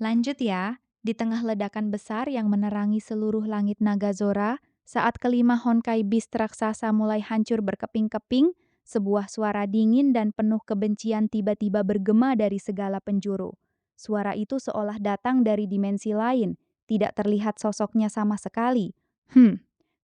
Lanjut ya, di tengah ledakan besar yang menerangi seluruh langit Nagazora, saat kelima Honkai Beast raksasa mulai hancur berkeping-keping, sebuah suara dingin dan penuh kebencian tiba-tiba bergema dari segala penjuru. Suara itu seolah datang dari dimensi lain, tidak terlihat sosoknya sama sekali.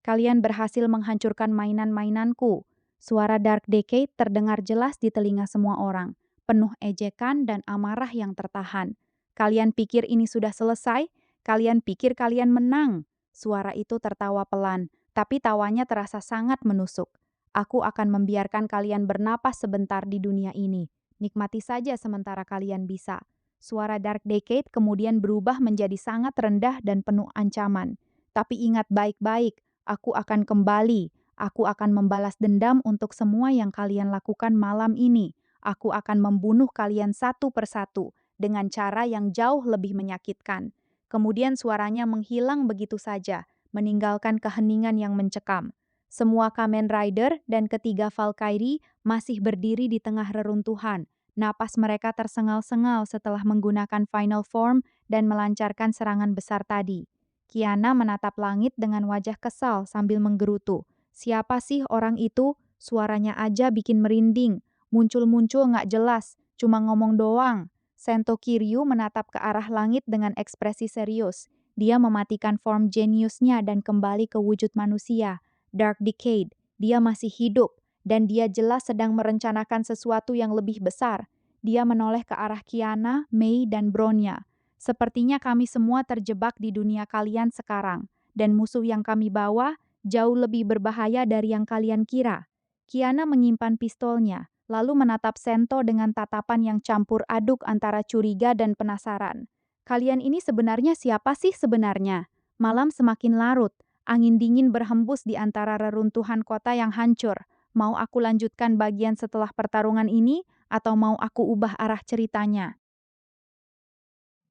Kalian berhasil menghancurkan mainan-mainanku. Suara Dark Decade terdengar jelas di telinga semua orang, penuh ejekan dan amarah yang tertahan. Kalian pikir ini sudah selesai? Kalian pikir kalian menang? Suara itu tertawa pelan, tapi tawanya terasa sangat menusuk. Aku akan membiarkan kalian bernapas sebentar di dunia ini. Nikmati saja sementara kalian bisa. Suara Dark Decade kemudian berubah menjadi sangat rendah dan penuh ancaman. Tapi ingat baik-baik, aku akan kembali. Aku akan membalas dendam untuk semua yang kalian lakukan malam ini. Aku akan membunuh kalian satu persatu dengan cara yang jauh lebih menyakitkan. Kemudian suaranya menghilang begitu saja, meninggalkan keheningan yang mencekam. Semua Kamen Rider dan ketiga Valkyrie masih berdiri di tengah reruntuhan. Napas mereka tersengal-sengal setelah menggunakan final form dan melancarkan serangan besar tadi. Kiana menatap langit dengan wajah kesal sambil menggerutu. Siapa sih orang itu? Suaranya aja bikin merinding. Muncul-muncul nggak jelas, cuma ngomong doang. Sento Kiryu menatap ke arah langit dengan ekspresi serius. Dia mematikan form jeniusnya dan kembali ke wujud manusia. Dark Decade, dia masih hidup, dan dia jelas sedang merencanakan sesuatu yang lebih besar. Dia menoleh ke arah Kiana, Mei, dan Bronya. Sepertinya kami semua terjebak di dunia kalian sekarang, dan musuh yang kami bawa jauh lebih berbahaya dari yang kalian kira. Kiana menyimpan pistolnya, lalu menatap Sento dengan tatapan yang campur aduk antara curiga dan penasaran. Kalian ini sebenarnya siapa sih sebenarnya? Malam semakin larut, angin dingin berhembus di antara reruntuhan kota yang hancur. Mau aku lanjutkan bagian setelah pertarungan ini, atau mau aku ubah arah ceritanya?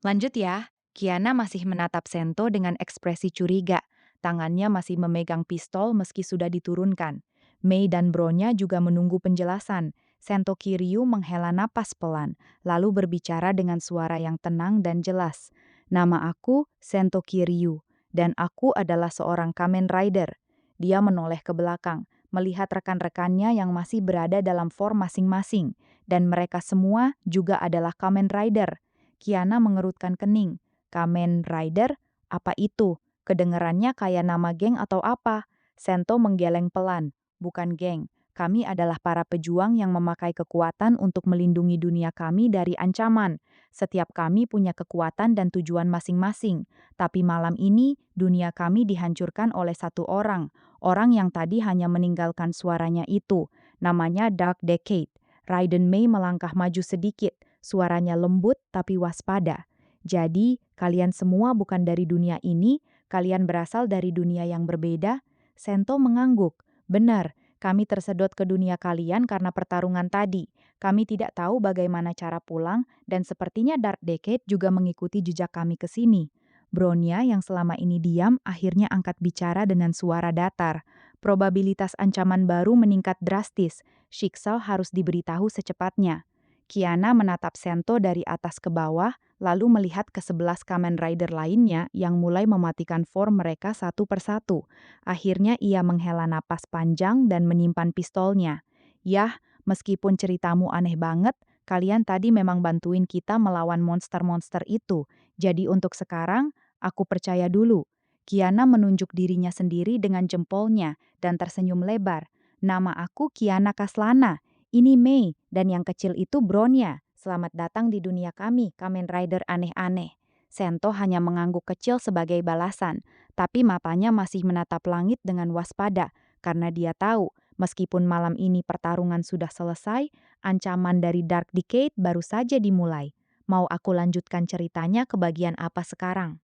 Lanjut ya, Kiana masih menatap Sento dengan ekspresi curiga. Tangannya masih memegang pistol meski sudah diturunkan. Mei dan Bronya juga menunggu penjelasan. Sento Kiryu menghela napas pelan, lalu berbicara dengan suara yang tenang dan jelas. Nama aku Sento Kiryu, dan aku adalah seorang Kamen Rider. Dia menoleh ke belakang, melihat rekan-rekannya yang masih berada dalam form masing-masing, dan mereka semua juga adalah Kamen Rider. Kiana mengerutkan kening. Kamen Rider? Apa itu? Kedengerannya kayak nama geng atau apa? Sento menggeleng pelan. Bukan geng. Kami adalah para pejuang yang memakai kekuatan untuk melindungi dunia kami dari ancaman. Setiap kami punya kekuatan dan tujuan masing-masing. Tapi malam ini, dunia kami dihancurkan oleh satu orang. Orang yang tadi hanya meninggalkan suaranya itu. Namanya Dark Decade. Raiden Mei melangkah maju sedikit. Suaranya lembut tapi waspada. Jadi, kalian semua bukan dari dunia ini, kalian berasal dari dunia yang berbeda? Sento mengangguk. Benar, kami tersedot ke dunia kalian karena pertarungan tadi. Kami tidak tahu bagaimana cara pulang, dan sepertinya Dark Decade juga mengikuti jejak kami ke sini. Bronya yang selama ini diam akhirnya angkat bicara dengan suara datar. Probabilitas ancaman baru meningkat drastis. Shiksal harus diberitahu secepatnya. Kiana menatap Sento dari atas ke bawah, lalu melihat ke 11 Kamen Rider lainnya yang mulai mematikan form mereka satu persatu. Akhirnya ia menghela napas panjang dan menyimpan pistolnya. Yah, meskipun ceritamu aneh banget, kalian tadi memang bantuin kita melawan monster-monster itu. Jadi untuk sekarang, aku percaya dulu. Kiana menunjuk dirinya sendiri dengan jempolnya dan tersenyum lebar. Nama aku Kiana Kaslana. Ini Mei, dan yang kecil itu Bronya. Selamat datang di dunia kami, Kamen Rider aneh-aneh. Sento hanya mengangguk kecil sebagai balasan, tapi matanya masih menatap langit dengan waspada, karena dia tahu, meskipun malam ini pertarungan sudah selesai, ancaman dari Dark Decade baru saja dimulai. Mau aku lanjutkan ceritanya ke bagian apa sekarang?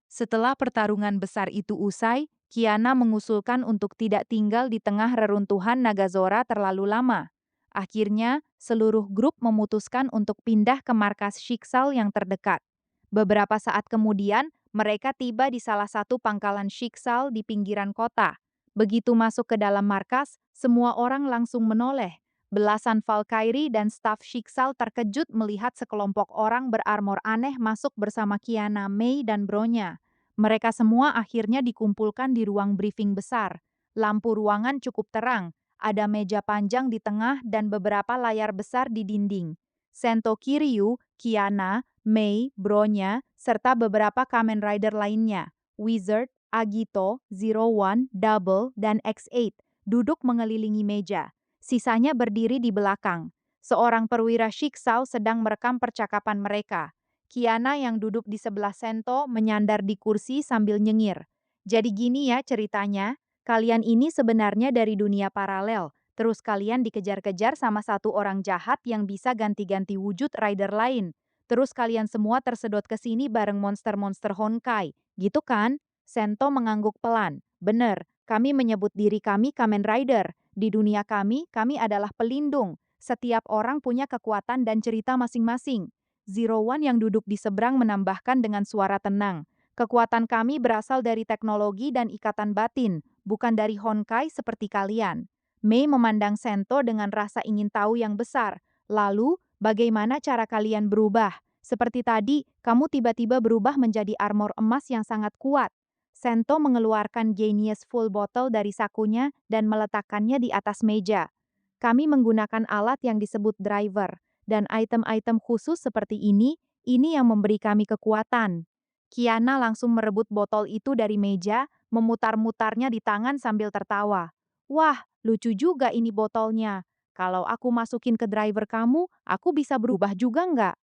Setelah pertarungan besar itu usai, Kiana mengusulkan untuk tidak tinggal di tengah reruntuhan Nagazora terlalu lama. Akhirnya, seluruh grup memutuskan untuk pindah ke markas Shiksal yang terdekat. Beberapa saat kemudian, mereka tiba di salah satu pangkalan Shiksal di pinggiran kota. Begitu masuk ke dalam markas, semua orang langsung menoleh. Belasan Valkyrie dan staf Shiksal terkejut melihat sekelompok orang berarmor aneh masuk bersama Kiana, Mei, dan Bronya. Mereka semua akhirnya dikumpulkan di ruang briefing besar. Lampu ruangan cukup terang, ada meja panjang di tengah dan beberapa layar besar di dinding. Sento Kiryu, Kiana, Mei, Bronya, serta beberapa Kamen Rider lainnya, Wizard, Agito, Zero One, Double, dan X8, duduk mengelilingi meja. Sisanya berdiri di belakang. Seorang perwira Shiksau sedang merekam percakapan mereka. Kiana yang duduk di sebelah Sento menyandar di kursi sambil nyengir. Jadi gini ya ceritanya, kalian ini sebenarnya dari dunia paralel. Terus kalian dikejar-kejar sama satu orang jahat yang bisa ganti-ganti wujud rider lain. Terus kalian semua tersedot ke sini bareng monster-monster Honkai. Gitu kan? Sento mengangguk pelan. Bener, kami menyebut diri kami Kamen Rider. Di dunia kami adalah pelindung. Setiap orang punya kekuatan dan cerita masing-masing. Zero One yang duduk di seberang menambahkan dengan suara tenang. Kekuatan kami berasal dari teknologi dan ikatan batin, bukan dari Honkai seperti kalian. Mei memandang Sento dengan rasa ingin tahu yang besar. Lalu, bagaimana cara kalian berubah? Seperti tadi, kamu tiba-tiba berubah menjadi armor emas yang sangat kuat. Sento mengeluarkan Genius Full Bottle dari sakunya dan meletakkannya di atas meja. Kami menggunakan alat yang disebut driver, dan item-item khusus seperti ini yang memberi kami kekuatan. Kiana langsung merebut botol itu dari meja, memutar-mutarnya di tangan sambil tertawa. Wah, lucu juga ini botolnya. Kalau aku masukin ke driver kamu, aku bisa berubah juga nggak?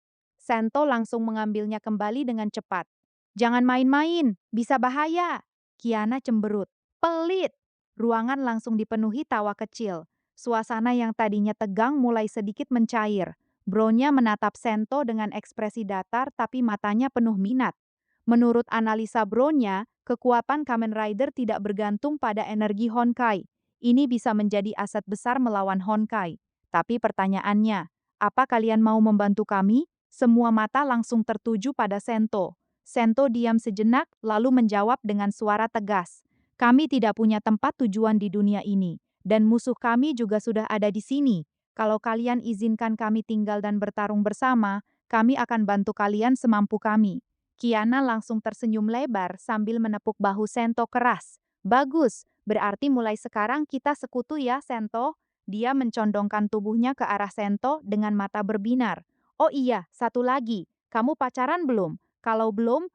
Sento langsung mengambilnya kembali dengan cepat. Jangan main-main, bisa bahaya. Kiana cemberut. Pelit. Ruangan langsung dipenuhi tawa kecil. Suasana yang tadinya tegang mulai sedikit mencair. Bronya menatap Sento dengan ekspresi datar tapi matanya penuh minat. Menurut analisa Bronya, kekuatan Kamen Rider tidak bergantung pada energi Honkai. Ini bisa menjadi aset besar melawan Honkai. Tapi pertanyaannya, apa kalian mau membantu kami? Semua mata langsung tertuju pada Sento. Sento diam sejenak, lalu menjawab dengan suara tegas. Kami tidak punya tempat tujuan di dunia ini, dan musuh kami juga sudah ada di sini. Kalau kalian izinkan kami tinggal dan bertarung bersama, kami akan bantu kalian semampu kami. Kiana langsung tersenyum lebar sambil menepuk bahu Sento keras. Bagus, berarti mulai sekarang kita sekutu ya, Sento. Dia mencondongkan tubuhnya ke arah Sento dengan mata berbinar. Oh iya, satu lagi. Kamu pacaran belum? Kalau belum,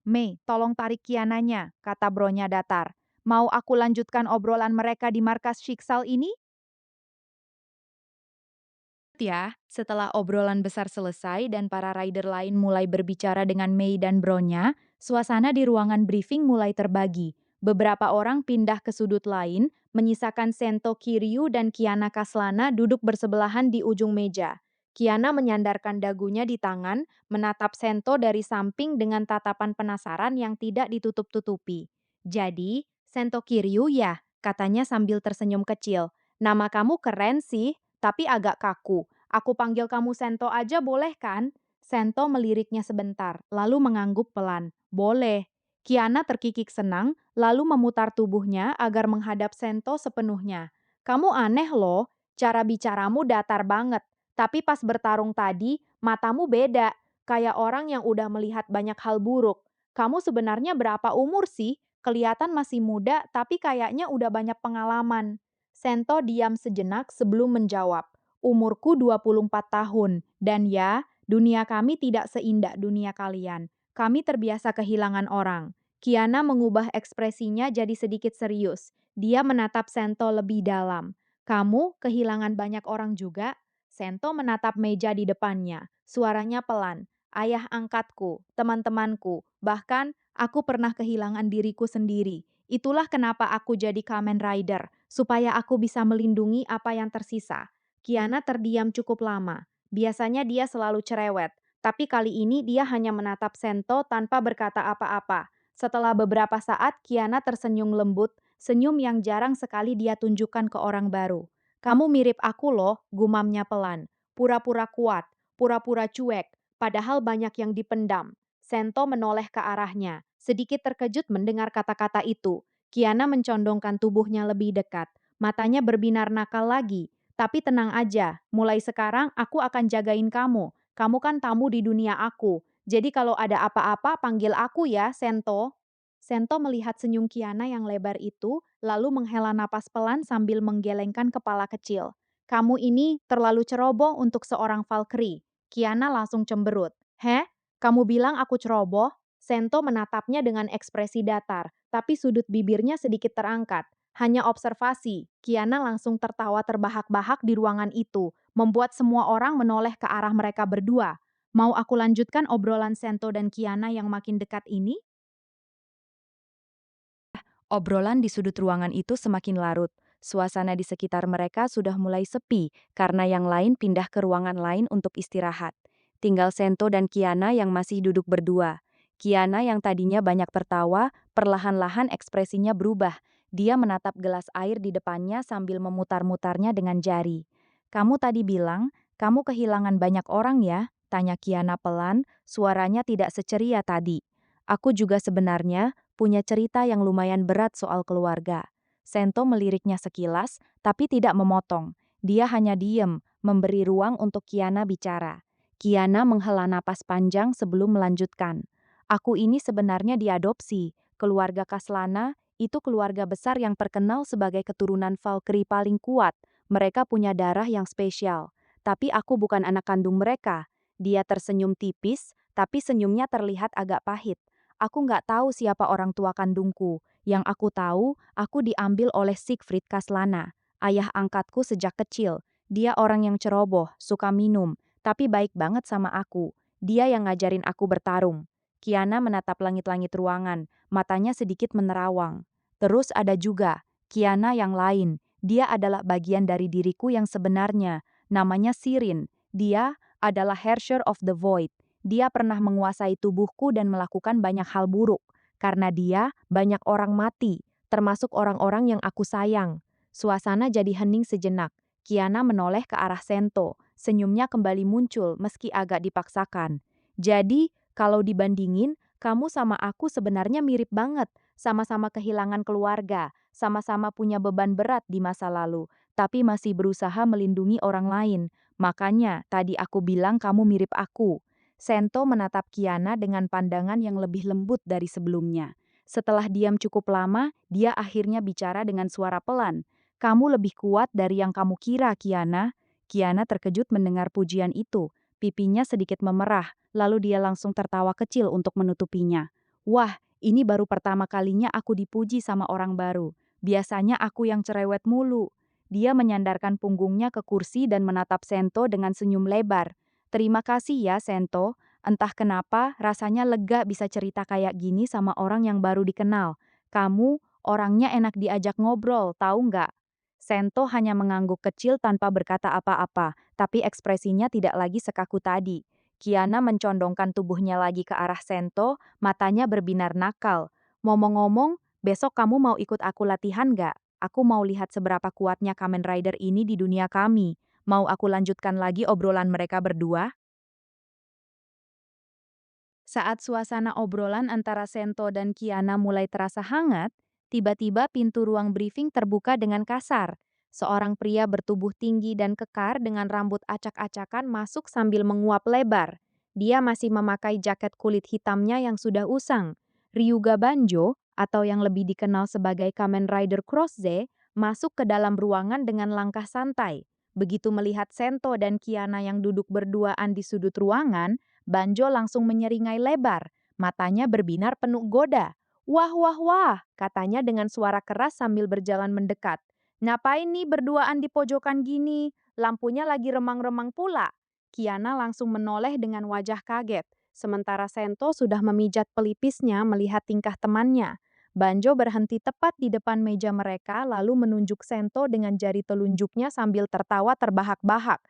Mei, tolong tarik Kiananya, kata Bronya datar. Mau aku lanjutkan obrolan mereka di markas Shiksal ini? Ya, setelah obrolan besar selesai dan para rider lain mulai berbicara dengan Mei dan Bronya, suasana di ruangan briefing mulai terbagi. Beberapa orang pindah ke sudut lain, menyisakan Sento Kiryu dan Kiana Kaslana duduk bersebelahan di ujung meja. Kiana menyandarkan dagunya di tangan, menatap Sento dari samping dengan tatapan penasaran yang tidak ditutup-tutupi. Jadi, Sento Kiryu ya, katanya sambil tersenyum kecil. Nama kamu keren sih, tapi agak kaku. Aku panggil kamu Sento aja boleh kan? Sento meliriknya sebentar, lalu mengangguk pelan. Boleh. Kiana terkikik senang, lalu memutar tubuhnya agar menghadap Sento sepenuhnya. Kamu aneh loh, cara bicaramu datar banget. Tapi pas bertarung tadi, matamu beda. Kayak orang yang udah melihat banyak hal buruk. Kamu sebenarnya berapa umur sih? Kelihatan masih muda, tapi kayaknya udah banyak pengalaman. Sento diam sejenak sebelum menjawab. Umurku 24 tahun, dan ya, dunia kami tidak seindah dunia kalian. Kami terbiasa kehilangan orang. Kiana mengubah ekspresinya jadi sedikit serius. Dia menatap Sento lebih dalam. Kamu kehilangan banyak orang juga? Sento menatap meja di depannya. Suaranya pelan. Ayah angkatku, teman-temanku, bahkan aku pernah kehilangan diriku sendiri. Itulah kenapa aku jadi Kamen Rider, supaya aku bisa melindungi apa yang tersisa. Kiana terdiam cukup lama. Biasanya dia selalu cerewet, tapi kali ini dia hanya menatap Sento tanpa berkata apa-apa. Setelah beberapa saat, Kiana tersenyum lembut, senyum yang jarang sekali dia tunjukkan ke orang baru. Kamu mirip aku loh, gumamnya pelan. Pura-pura kuat, pura-pura cuek, padahal banyak yang dipendam. Sento menoleh ke arahnya, sedikit terkejut mendengar kata-kata itu. Kiana mencondongkan tubuhnya lebih dekat. Matanya berbinar nakal lagi. Tapi tenang aja, mulai sekarang aku akan jagain kamu. Kamu kan tamu di dunia aku. Jadi kalau ada apa-apa panggil aku ya, Sento. Sento melihat senyum Kiana yang lebar itu, lalu menghela napas pelan sambil menggelengkan kepala kecil. Kamu ini terlalu ceroboh untuk seorang Valkyrie. Kiana langsung cemberut. Heh? Kamu bilang aku ceroboh? Sento menatapnya dengan ekspresi datar, tapi sudut bibirnya sedikit terangkat. Hanya observasi, Kiana langsung tertawa terbahak-bahak di ruangan itu, membuat semua orang menoleh ke arah mereka berdua. Mau aku lanjutkan obrolan Sento dan Kiana yang makin dekat ini? Obrolan di sudut ruangan itu semakin larut. Suasana di sekitar mereka sudah mulai sepi karena yang lain pindah ke ruangan lain untuk istirahat. Tinggal Sento dan Kiana yang masih duduk berdua. Kiana yang tadinya banyak tertawa, perlahan-lahan ekspresinya berubah. Dia menatap gelas air di depannya sambil memutar-mutarnya dengan jari. "Kamu tadi bilang, kamu kehilangan banyak orang ya?" tanya Kiana pelan, suaranya tidak seceria tadi. "Aku juga sebenarnya punya cerita yang lumayan berat soal keluarga." Sento meliriknya sekilas, tapi tidak memotong. Dia hanya diem, memberi ruang untuk Kiana bicara. Kiana menghela napas panjang sebelum melanjutkan. "Aku ini sebenarnya diadopsi. Keluarga Kaslana itu keluarga besar yang terkenal sebagai keturunan Valkyrie paling kuat. Mereka punya darah yang spesial. Tapi aku bukan anak kandung mereka." Dia tersenyum tipis, tapi senyumnya terlihat agak pahit. "Aku nggak tahu siapa orang tua kandungku. Yang aku tahu, aku diambil oleh Siegfried Kaslana, ayah angkatku sejak kecil. Dia orang yang ceroboh, suka minum, tapi baik banget sama aku. Dia yang ngajarin aku bertarung." Kiana menatap langit-langit ruangan, matanya sedikit menerawang. "Terus ada juga Kiana yang lain. Dia adalah bagian dari diriku yang sebenarnya. Namanya Sirin. Dia adalah Herrscher of the Void. Dia pernah menguasai tubuhku dan melakukan banyak hal buruk. Karena dia, banyak orang mati, termasuk orang-orang yang aku sayang." Suasana jadi hening sejenak. Kiana menoleh ke arah Sento. Senyumnya kembali muncul meski agak dipaksakan. "Jadi, kalau dibandingin, kamu sama aku sebenarnya mirip banget. Sama-sama kehilangan keluarga, sama-sama punya beban berat di masa lalu, tapi masih berusaha melindungi orang lain. Makanya, tadi aku bilang kamu mirip aku." Sento menatap Kiana dengan pandangan yang lebih lembut dari sebelumnya. Setelah diam cukup lama, dia akhirnya bicara dengan suara pelan. "Kamu lebih kuat dari yang kamu kira, Kiana." Kiana terkejut mendengar pujian itu. Pipinya sedikit memerah, lalu dia langsung tertawa kecil untuk menutupinya. "Wah, ini baru pertama kalinya aku dipuji sama orang baru. Biasanya aku yang cerewet mulu." Dia menyandarkan punggungnya ke kursi dan menatap Sento dengan senyum lebar. "Terima kasih ya, Sento. Entah kenapa, rasanya lega bisa cerita kayak gini sama orang yang baru dikenal. Kamu orangnya enak diajak ngobrol, tahu nggak?" Sento hanya mengangguk kecil tanpa berkata apa-apa, tapi ekspresinya tidak lagi sekaku tadi. Kiana mencondongkan tubuhnya lagi ke arah Sento, matanya berbinar nakal. "Ngomong-ngomong, besok kamu mau ikut aku latihan nggak? Aku mau lihat seberapa kuatnya Kamen Rider ini di dunia kami. Mau aku lanjutkan lagi obrolan mereka berdua?" Saat suasana obrolan antara Sento dan Kiana mulai terasa hangat, tiba-tiba pintu ruang briefing terbuka dengan kasar. Seorang pria bertubuh tinggi dan kekar dengan rambut acak-acakan masuk sambil menguap lebar. Dia masih memakai jaket kulit hitamnya yang sudah usang. Ryuga Banjo, atau yang lebih dikenal sebagai Kamen Rider Cross Z, masuk ke dalam ruangan dengan langkah santai. Begitu melihat Sento dan Kiana yang duduk berduaan di sudut ruangan, Banjo langsung menyeringai lebar, matanya berbinar penuh goda. "Wah, wah, wah," katanya dengan suara keras sambil berjalan mendekat. "Ngapain nih berduaan di pojokan gini? Lampunya lagi remang-remang pula." Kiana langsung menoleh dengan wajah kaget, sementara Sento sudah memijat pelipisnya melihat tingkah temannya. Banjo berhenti tepat di depan meja mereka lalu menunjuk Sento dengan jari telunjuknya sambil tertawa terbahak-bahak.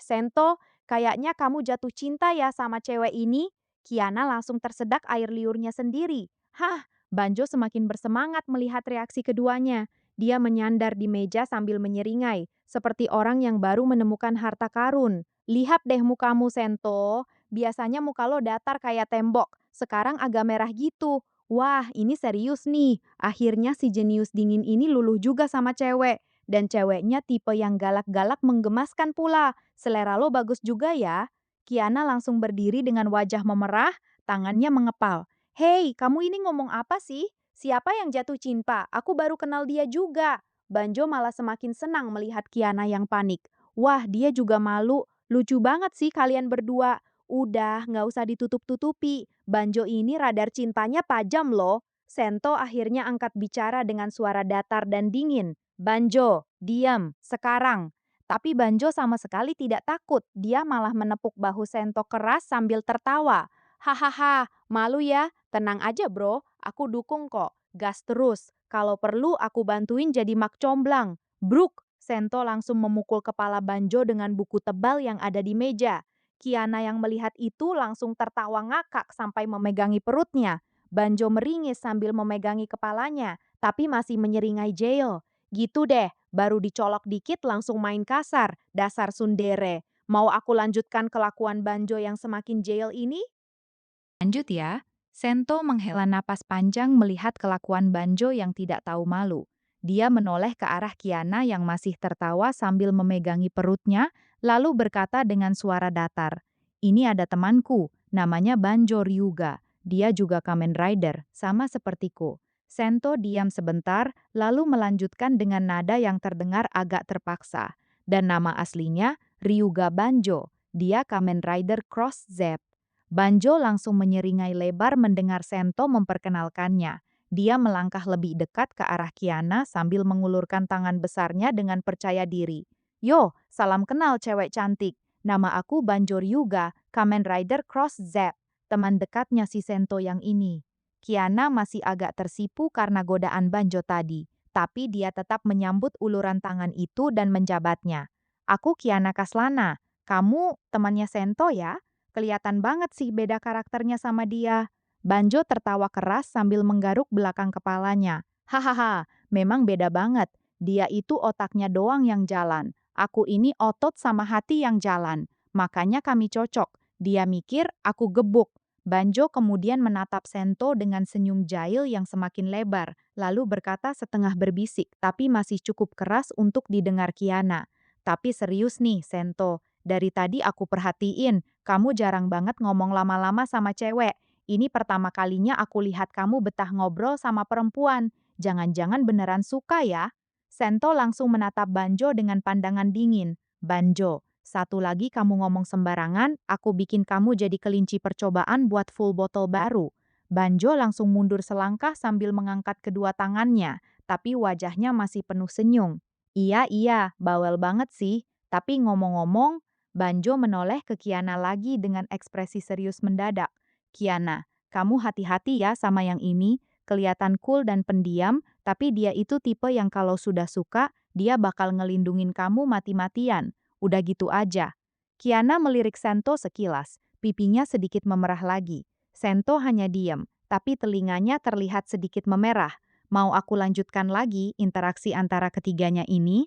Sento, kayaknya kamu jatuh cinta ya sama cewek ini." Kiana langsung tersedak air liurnya sendiri. Hah, Banjo semakin bersemangat melihat reaksi keduanya. Dia menyandar di meja sambil menyeringai, seperti orang yang baru menemukan harta karun. "Lihat deh mukamu, Sento. Biasanya muka lo datar kayak tembok, sekarang agak merah gitu. Wah, ini serius nih. Akhirnya si jenius dingin ini luluh juga sama cewek. Dan ceweknya tipe yang galak-galak menggemaskan pula. Selera lo bagus juga ya. Kiana langsung berdiri dengan wajah memerah, tangannya mengepal. Hei, kamu ini ngomong apa sih? Siapa yang jatuh cinta? Aku baru kenal dia juga. Banjo malah semakin senang melihat Kiana yang panik. Wah, dia juga malu. Lucu banget sih kalian berdua. Udah, nggak usah ditutup-tutupi. Banjo ini radar cintanya tajam loh. Sento akhirnya angkat bicara dengan suara datar dan dingin. Banjo, diam, sekarang. Tapi Banjo sama sekali tidak takut. Dia malah menepuk bahu Sento keras sambil tertawa. Hahaha, malu ya? Tenang aja bro, aku dukung kok. Gas terus. Kalau perlu aku bantuin jadi mak comblang. Bruk! Sento langsung memukul kepala Banjo dengan buku tebal yang ada di meja. Kiana yang melihat itu langsung tertawa ngakak sampai memegangi perutnya. Banjo meringis sambil memegangi kepalanya, tapi masih menyeringai Jail. Gitu deh, baru dicolok dikit langsung main kasar, dasar sundere. Mau aku lanjutkan kelakuan Banjo yang semakin Jail ini? Lanjut ya. Sento menghela napas panjang melihat kelakuan Banjo yang tidak tahu malu. Dia menoleh ke arah Kiana yang masih tertawa sambil memegangi perutnya, lalu berkata dengan suara datar, "Ini ada temanku, namanya Banjo Ryuga. Dia juga Kamen Rider, sama sepertiku." Sento diam sebentar, lalu melanjutkan dengan nada yang terdengar agak terpaksa. Dan nama aslinya Ryuga Banjo. Dia Kamen Rider Cross Z. Banjo langsung menyeringai lebar mendengar Sento memperkenalkannya. Dia melangkah lebih dekat ke arah Kiana sambil mengulurkan tangan besarnya dengan percaya diri. Yo, salam kenal cewek cantik. Nama aku Banjo Ryuga, Kamen Rider Cross Z, teman dekatnya si Sento yang ini. Kiana masih agak tersipu karena godaan Banjo tadi, tapi dia tetap menyambut uluran tangan itu dan menjabatnya. Aku Kiana Kaslana, kamu temannya Sento ya? Kelihatan banget sih beda karakternya sama dia. Banjo tertawa keras sambil menggaruk belakang kepalanya. Hahaha, memang beda banget. Dia itu otaknya doang yang jalan. Aku ini otot sama hati yang jalan. Makanya kami cocok. Dia mikir aku gebuk. Banjo kemudian menatap Sento dengan senyum jahil yang semakin lebar, lalu berkata setengah berbisik, tapi masih cukup keras untuk didengar Kiana. Tapi serius nih, Sento. Dari tadi aku perhatiin, kamu jarang banget ngomong lama-lama sama cewek. Ini pertama kalinya aku lihat kamu betah ngobrol sama perempuan. Jangan-jangan beneran suka ya? Sento langsung menatap Banjo dengan pandangan dingin. Banjo, satu lagi kamu ngomong sembarangan, aku bikin kamu jadi kelinci percobaan buat full botol baru. Banjo langsung mundur selangkah sambil mengangkat kedua tangannya, tapi wajahnya masih penuh senyum. Iya, bawel banget sih. Tapi ngomong-ngomong, Banjo menoleh ke Kiana lagi dengan ekspresi serius mendadak. Kiana, kamu hati-hati ya sama yang ini. Kelihatan cool dan pendiam, tapi dia itu tipe yang kalau sudah suka, dia bakal ngelindungin kamu mati-matian. Udah gitu aja. Kiana melirik Sento sekilas. Pipinya sedikit memerah lagi. Sento hanya diam, tapi telinganya terlihat sedikit memerah. Mau aku lanjutkan lagi interaksi antara ketiganya ini?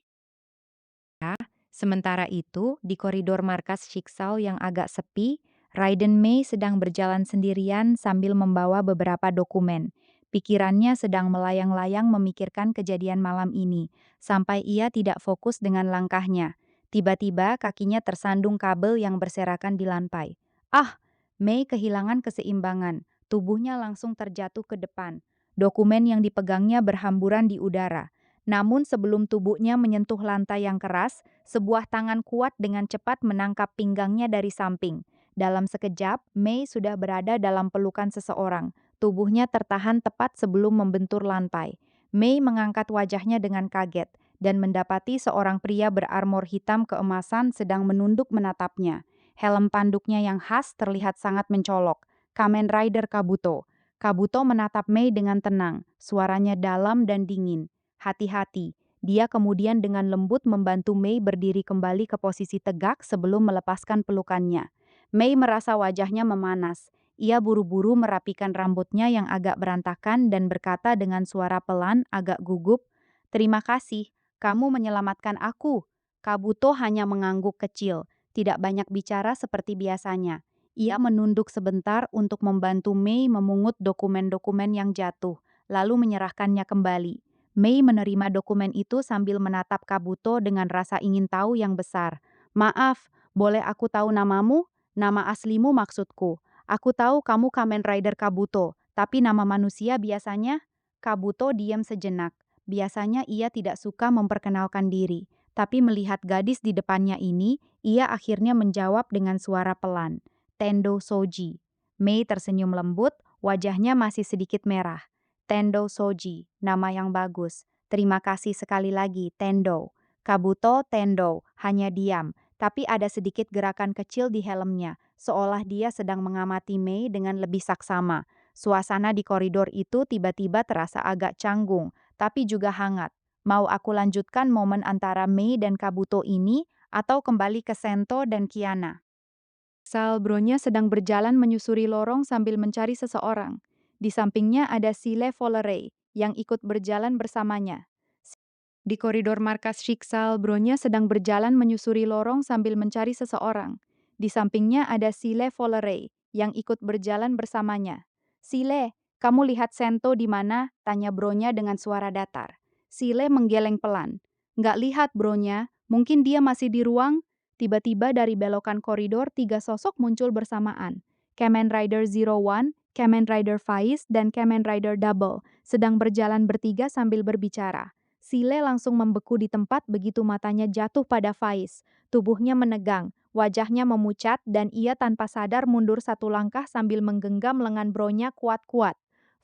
Sementara itu, di koridor markas Shiksao yang agak sepi, Raiden Mei sedang berjalan sendirian sambil membawa beberapa dokumen. Pikirannya sedang melayang-layang memikirkan kejadian malam ini, sampai ia tidak fokus dengan langkahnya. Tiba-tiba kakinya tersandung kabel yang berserakan di lantai. Ah! Mei kehilangan keseimbangan. Tubuhnya langsung terjatuh ke depan. Dokumen yang dipegangnya berhamburan di udara. Namun sebelum tubuhnya menyentuh lantai yang keras, sebuah tangan kuat dengan cepat menangkap pinggangnya dari samping. Dalam sekejap, Mei sudah berada dalam pelukan seseorang. Tubuhnya tertahan tepat sebelum membentur lantai. Mei mengangkat wajahnya dengan kaget dan mendapati seorang pria berarmor hitam keemasan sedang menunduk menatapnya. Helm panduknya yang khas terlihat sangat mencolok. Kamen Rider Kabuto. Kabuto menatap Mei dengan tenang, suaranya dalam dan dingin. Hati-hati. Dia kemudian dengan lembut membantu Mei berdiri kembali ke posisi tegak sebelum melepaskan pelukannya. Mei merasa wajahnya memanas. Ia buru-buru merapikan rambutnya yang agak berantakan dan berkata dengan suara pelan, agak gugup, "Terima kasih, kamu menyelamatkan aku." Kabuto hanya mengangguk kecil, tidak banyak bicara seperti biasanya. Ia menunduk sebentar untuk membantu Mei memungut dokumen-dokumen yang jatuh, lalu menyerahkannya kembali. Mei menerima dokumen itu sambil menatap Kabuto dengan rasa ingin tahu yang besar. Maaf, boleh aku tahu namamu? Nama aslimu maksudku. Aku tahu kamu Kamen Rider Kabuto, tapi nama manusia biasanya? Kabuto diam sejenak. Biasanya ia tidak suka memperkenalkan diri, tapi melihat gadis di depannya ini, ia akhirnya menjawab dengan suara pelan. Tendo Soji. Mei tersenyum lembut, wajahnya masih sedikit merah. Tendo Soji, nama yang bagus. Terima kasih sekali lagi, Tendo. Kabuto Tendo hanya diam, tapi ada sedikit gerakan kecil di helmnya, seolah dia sedang mengamati Mei dengan lebih saksama. Suasana di koridor itu tiba-tiba terasa agak canggung, tapi juga hangat. Mau aku lanjutkan momen antara Mei dan Kabuto ini, atau kembali ke Sento dan Kiana? Salbronya sedang berjalan menyusuri lorong sambil mencari seseorang. Di sampingnya ada Sile Follerei yang ikut berjalan bersamanya. Di koridor markas Shiksal, Bronya sedang berjalan menyusuri lorong sambil mencari seseorang. Di sampingnya ada Sile Follerei yang ikut berjalan bersamanya. Sile, kamu lihat Sento di mana? Tanya Bronya dengan suara datar. Sile menggeleng pelan. Nggak lihat Bronya, mungkin dia masih di ruang. Tiba-tiba dari belokan koridor, tiga sosok muncul bersamaan. Kamen Rider Zero One, Kamen Rider Faiz, dan Kamen Rider Double sedang berjalan bertiga sambil berbicara. Sile langsung membeku di tempat begitu matanya jatuh pada Faiz. Tubuhnya menegang, wajahnya memucat, dan ia tanpa sadar mundur satu langkah sambil menggenggam lengan bronya kuat-kuat.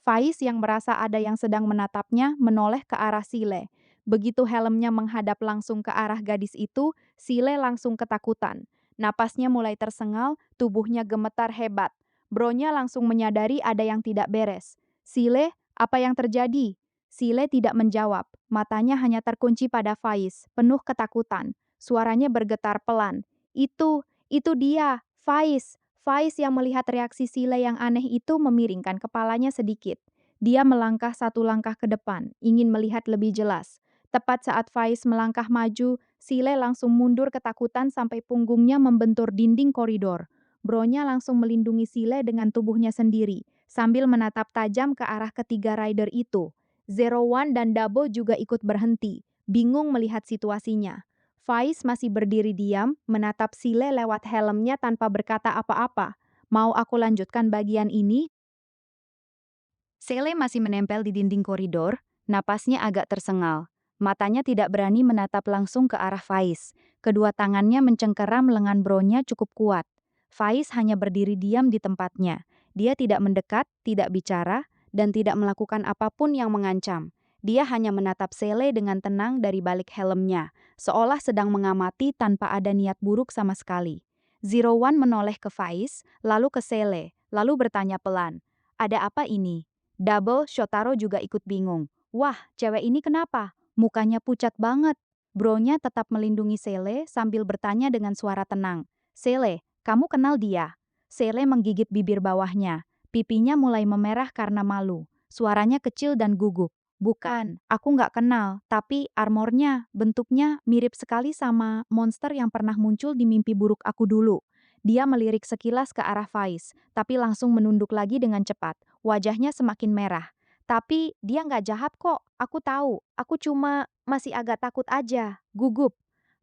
Faiz yang merasa ada yang sedang menatapnya menoleh ke arah Sile. Begitu helmnya menghadap langsung ke arah gadis itu, Sile langsung ketakutan. Napasnya mulai tersengal, tubuhnya gemetar hebat. Bronya langsung menyadari ada yang tidak beres. Sile, apa yang terjadi? Sile tidak menjawab, matanya hanya terkunci pada Faiz, penuh ketakutan. Suaranya bergetar pelan. Itu dia, Faiz. Faiz yang melihat reaksi Sile yang aneh itu memiringkan kepalanya sedikit. Dia melangkah satu langkah ke depan, ingin melihat lebih jelas. Tepat saat Faiz melangkah maju, Sile langsung mundur ketakutan sampai punggungnya membentur dinding koridor. Bronya langsung melindungi Sile dengan tubuhnya sendiri, sambil menatap tajam ke arah ketiga rider itu. Zero One dan Dabo juga ikut berhenti, bingung melihat situasinya. Faiz masih berdiri diam, menatap Sile lewat helmnya tanpa berkata apa-apa. Mau aku lanjutkan bagian ini? Sele masih menempel di dinding koridor, napasnya agak tersengal. Matanya tidak berani menatap langsung ke arah Faiz. Kedua tangannya mencengkeram lengan bronya cukup kuat. Faiz hanya berdiri diam di tempatnya. Dia tidak mendekat, tidak bicara, dan tidak melakukan apapun yang mengancam. Dia hanya menatap Sele dengan tenang dari balik helmnya, seolah sedang mengamati tanpa ada niat buruk sama sekali. Zero One menoleh ke Faiz, lalu ke Sele, lalu bertanya pelan, "Ada apa ini?" Double, Shotaro juga ikut bingung. Wah, cewek ini kenapa? Mukanya pucat banget. Bronya tetap melindungi Sele sambil bertanya dengan suara tenang. Sele, kamu kenal dia? Sele menggigit bibir bawahnya. Pipinya mulai memerah karena malu. Suaranya kecil dan gugup. Bukan, aku nggak kenal, tapi armornya, bentuknya mirip sekali sama monster yang pernah muncul di mimpi buruk aku dulu. Dia melirik sekilas ke arah Faiz, tapi langsung menunduk lagi dengan cepat. Wajahnya semakin merah. Tapi dia nggak jahat kok, aku tahu. Aku cuma masih agak takut aja, gugup.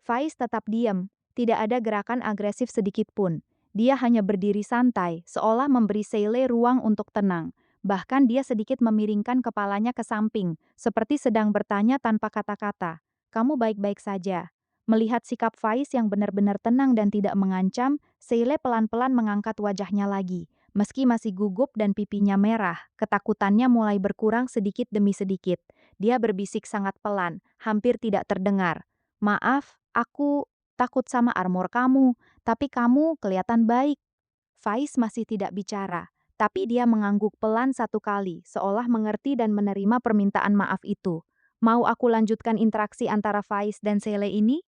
Faiz tetap diam, tidak ada gerakan agresif sedikit pun. Dia hanya berdiri santai, seolah memberi Seile ruang untuk tenang. Bahkan dia sedikit memiringkan kepalanya ke samping, seperti sedang bertanya tanpa kata-kata. Kamu baik-baik saja. Melihat sikap Faiz yang benar-benar tenang dan tidak mengancam, Seile pelan-pelan mengangkat wajahnya lagi. Meski masih gugup dan pipinya merah, ketakutannya mulai berkurang sedikit demi sedikit. Dia berbisik sangat pelan, hampir tidak terdengar. Maaf, aku takut sama armor kamu, tapi kamu kelihatan baik. Faiz masih tidak bicara, tapi dia mengangguk pelan satu kali, seolah mengerti dan menerima permintaan maaf itu. Mau aku lanjutkan interaksi antara Faiz dan Sele ini?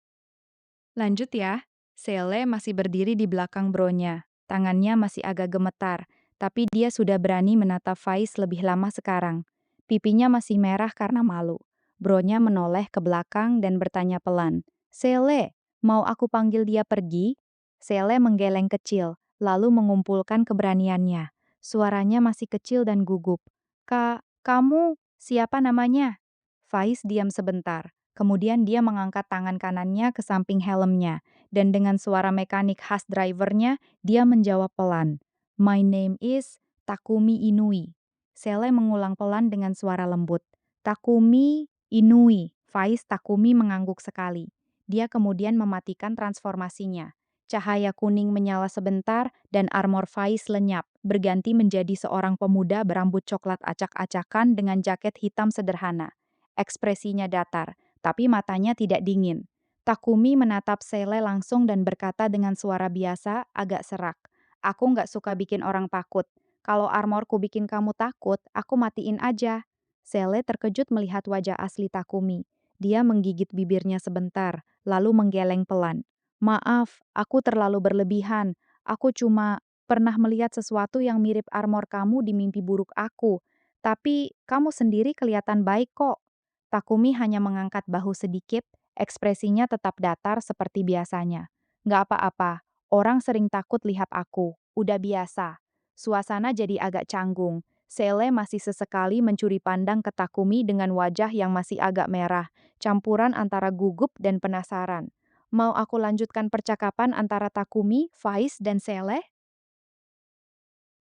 Lanjut ya. Sele masih berdiri di belakang bronya. Tangannya masih agak gemetar, tapi dia sudah berani menatap Faiz lebih lama sekarang. Pipinya masih merah karena malu. Bronya menoleh ke belakang dan bertanya pelan. Sele, mau aku panggil dia pergi? Sele menggeleng kecil, lalu mengumpulkan keberaniannya. Suaranya masih kecil dan gugup. Kak, kamu, siapa namanya? Faiz diam sebentar. Kemudian dia mengangkat tangan kanannya ke samping helmnya, dan dengan suara mekanik khas drivernya, dia menjawab pelan. My name is Takumi Inui. Sele mengulang pelan dengan suara lembut. Takumi Inui. Faiz Takumi mengangguk sekali. Dia kemudian mematikan transformasinya. Cahaya kuning menyala sebentar dan armor Faiz lenyap, berganti menjadi seorang pemuda berambut coklat acak-acakan dengan jaket hitam sederhana. Ekspresinya datar, tapi matanya tidak dingin. Takumi menatap Sele langsung dan berkata dengan suara biasa, agak serak. Aku nggak suka bikin orang takut. Kalau armorku bikin kamu takut, aku matiin aja. Sele terkejut melihat wajah asli Takumi. Dia menggigit bibirnya sebentar, lalu menggeleng pelan. Maaf, aku terlalu berlebihan. Aku cuma pernah melihat sesuatu yang mirip armor kamu di mimpi buruk aku. Tapi kamu sendiri kelihatan baik kok. Takumi hanya mengangkat bahu sedikit, ekspresinya tetap datar seperti biasanya. Nggak apa-apa, orang sering takut lihat aku, udah biasa. Suasana jadi agak canggung. Sele masih sesekali mencuri pandang ke Takumi dengan wajah yang masih agak merah, campuran antara gugup dan penasaran. Mau aku lanjutkan percakapan antara Takumi, Faiz, dan Sele?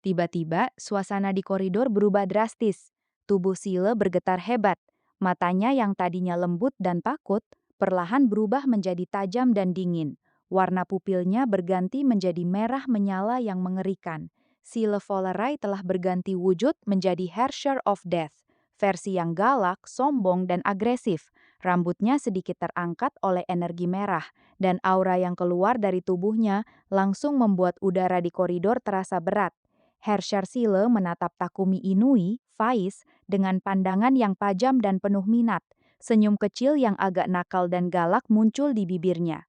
Tiba-tiba, suasana di koridor berubah drastis. Tubuh Sile bergetar hebat. Matanya yang tadinya lembut dan takut, perlahan berubah menjadi tajam dan dingin. Warna pupilnya berganti menjadi merah menyala yang mengerikan. Sile Volarai telah berganti wujud menjadi Hersher of Death. Versi yang galak, sombong, dan agresif. Rambutnya sedikit terangkat oleh energi merah, dan aura yang keluar dari tubuhnya langsung membuat udara di koridor terasa berat. Hersher Sile menatap Takumi Inui, Faiz, dengan pandangan yang tajam dan penuh minat. Senyum kecil yang agak nakal dan galak muncul di bibirnya.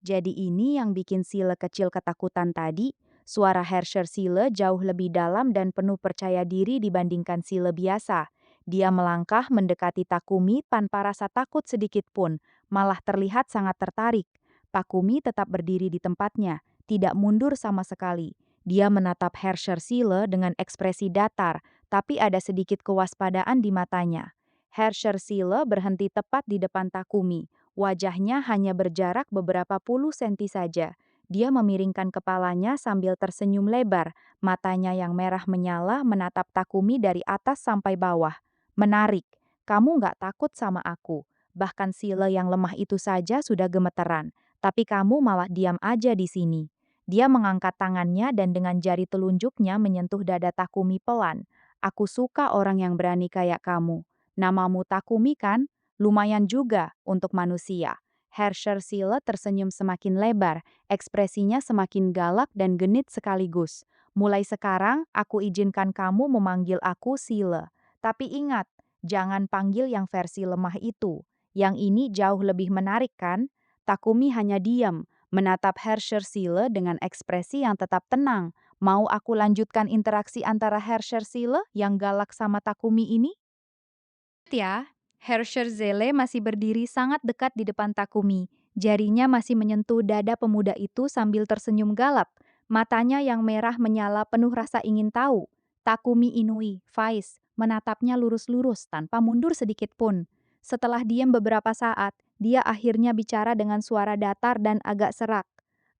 Jadi ini yang bikin Sile kecil ketakutan tadi? Suara Hersher Sile jauh lebih dalam dan penuh percaya diri dibandingkan Sile biasa. Dia melangkah mendekati Takumi tanpa rasa takut sedikit pun, malah terlihat sangat tertarik. Takumi tetap berdiri di tempatnya, tidak mundur sama sekali. Dia menatap Hersher Sile dengan ekspresi datar, tapi ada sedikit kewaspadaan di matanya. Hersher Sile berhenti tepat di depan Takumi. Wajahnya hanya berjarak beberapa puluh senti saja. Dia memiringkan kepalanya sambil tersenyum lebar. Matanya yang merah menyala menatap Takumi dari atas sampai bawah. Menarik, kamu nggak takut sama aku. Bahkan Sile yang lemah itu saja sudah gemeteran. Tapi kamu malah diam aja di sini. Dia mengangkat tangannya dan dengan jari telunjuknya menyentuh dada Takumi pelan. Aku suka orang yang berani kayak kamu. Namamu Takumi kan? Lumayan juga untuk manusia. Hersher Sile tersenyum semakin lebar, ekspresinya semakin galak dan genit sekaligus. Mulai sekarang, aku izinkan kamu memanggil aku Sile. Tapi ingat, jangan panggil yang versi lemah itu. Yang ini jauh lebih menarik kan? Takumi hanya diam, menatap Hersher Sile dengan ekspresi yang tetap tenang. Mau aku lanjutkan interaksi antara Hersher Sile yang galak sama Takumi ini? Ya, Hersher Zele masih berdiri sangat dekat di depan Takumi. Jarinya masih menyentuh dada pemuda itu sambil tersenyum galak. Matanya yang merah menyala penuh rasa ingin tahu. Takumi Inui, Faiz, menatapnya lurus-lurus tanpa mundur sedikit pun. Setelah diam beberapa saat, dia akhirnya bicara dengan suara datar dan agak serak.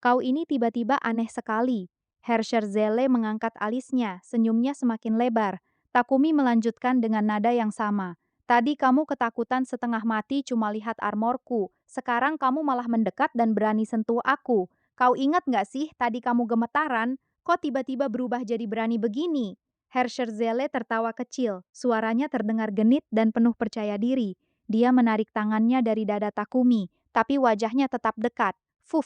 Kau ini tiba-tiba aneh sekali. Hersher Zele mengangkat alisnya, senyumnya semakin lebar. Takumi melanjutkan dengan nada yang sama. Tadi kamu ketakutan setengah mati cuma lihat armorku. Sekarang kamu malah mendekat dan berani sentuh aku. Kau ingat nggak sih tadi kamu gemetaran? Kok tiba-tiba berubah jadi berani begini? Hersher Zele tertawa kecil. Suaranya terdengar genit dan penuh percaya diri. Dia menarik tangannya dari dada Takumi, tapi wajahnya tetap dekat. Fu,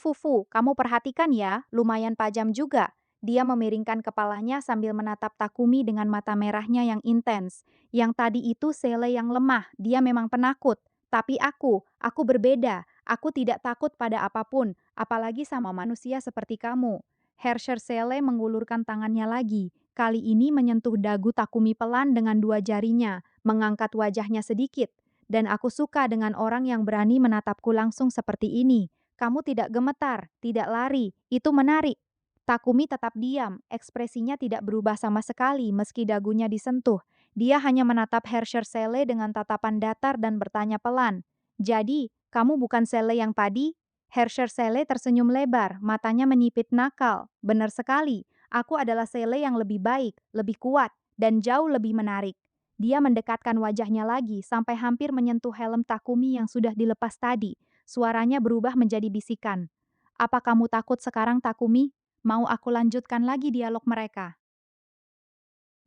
kamu perhatikan ya, lumayan tajam juga. Dia memiringkan kepalanya sambil menatap Takumi dengan mata merahnya yang intens. Yang tadi itu Sele yang lemah, dia memang penakut. Tapi aku berbeda. Aku tidak takut pada apapun, apalagi sama manusia seperti kamu. Hersher Sele mengulurkan tangannya lagi. Kali ini menyentuh dagu Takumi pelan dengan dua jarinya, mengangkat wajahnya sedikit. Dan aku suka dengan orang yang berani menatapku langsung seperti ini. Kamu tidak gemetar, tidak lari. Itu menarik. Takumi tetap diam, ekspresinya tidak berubah sama sekali meski dagunya disentuh. Dia hanya menatap Herrscher Sele dengan tatapan datar dan bertanya pelan. Jadi, kamu bukan Sele yang tadi? Herrscher Sele tersenyum lebar, matanya menyipit nakal. Benar sekali, aku adalah Sele yang lebih baik, lebih kuat, dan jauh lebih menarik. Dia mendekatkan wajahnya lagi sampai hampir menyentuh helm Takumi yang sudah dilepas tadi. Suaranya berubah menjadi bisikan. Apa kamu takut sekarang, Takumi? Mau aku lanjutkan lagi dialog mereka?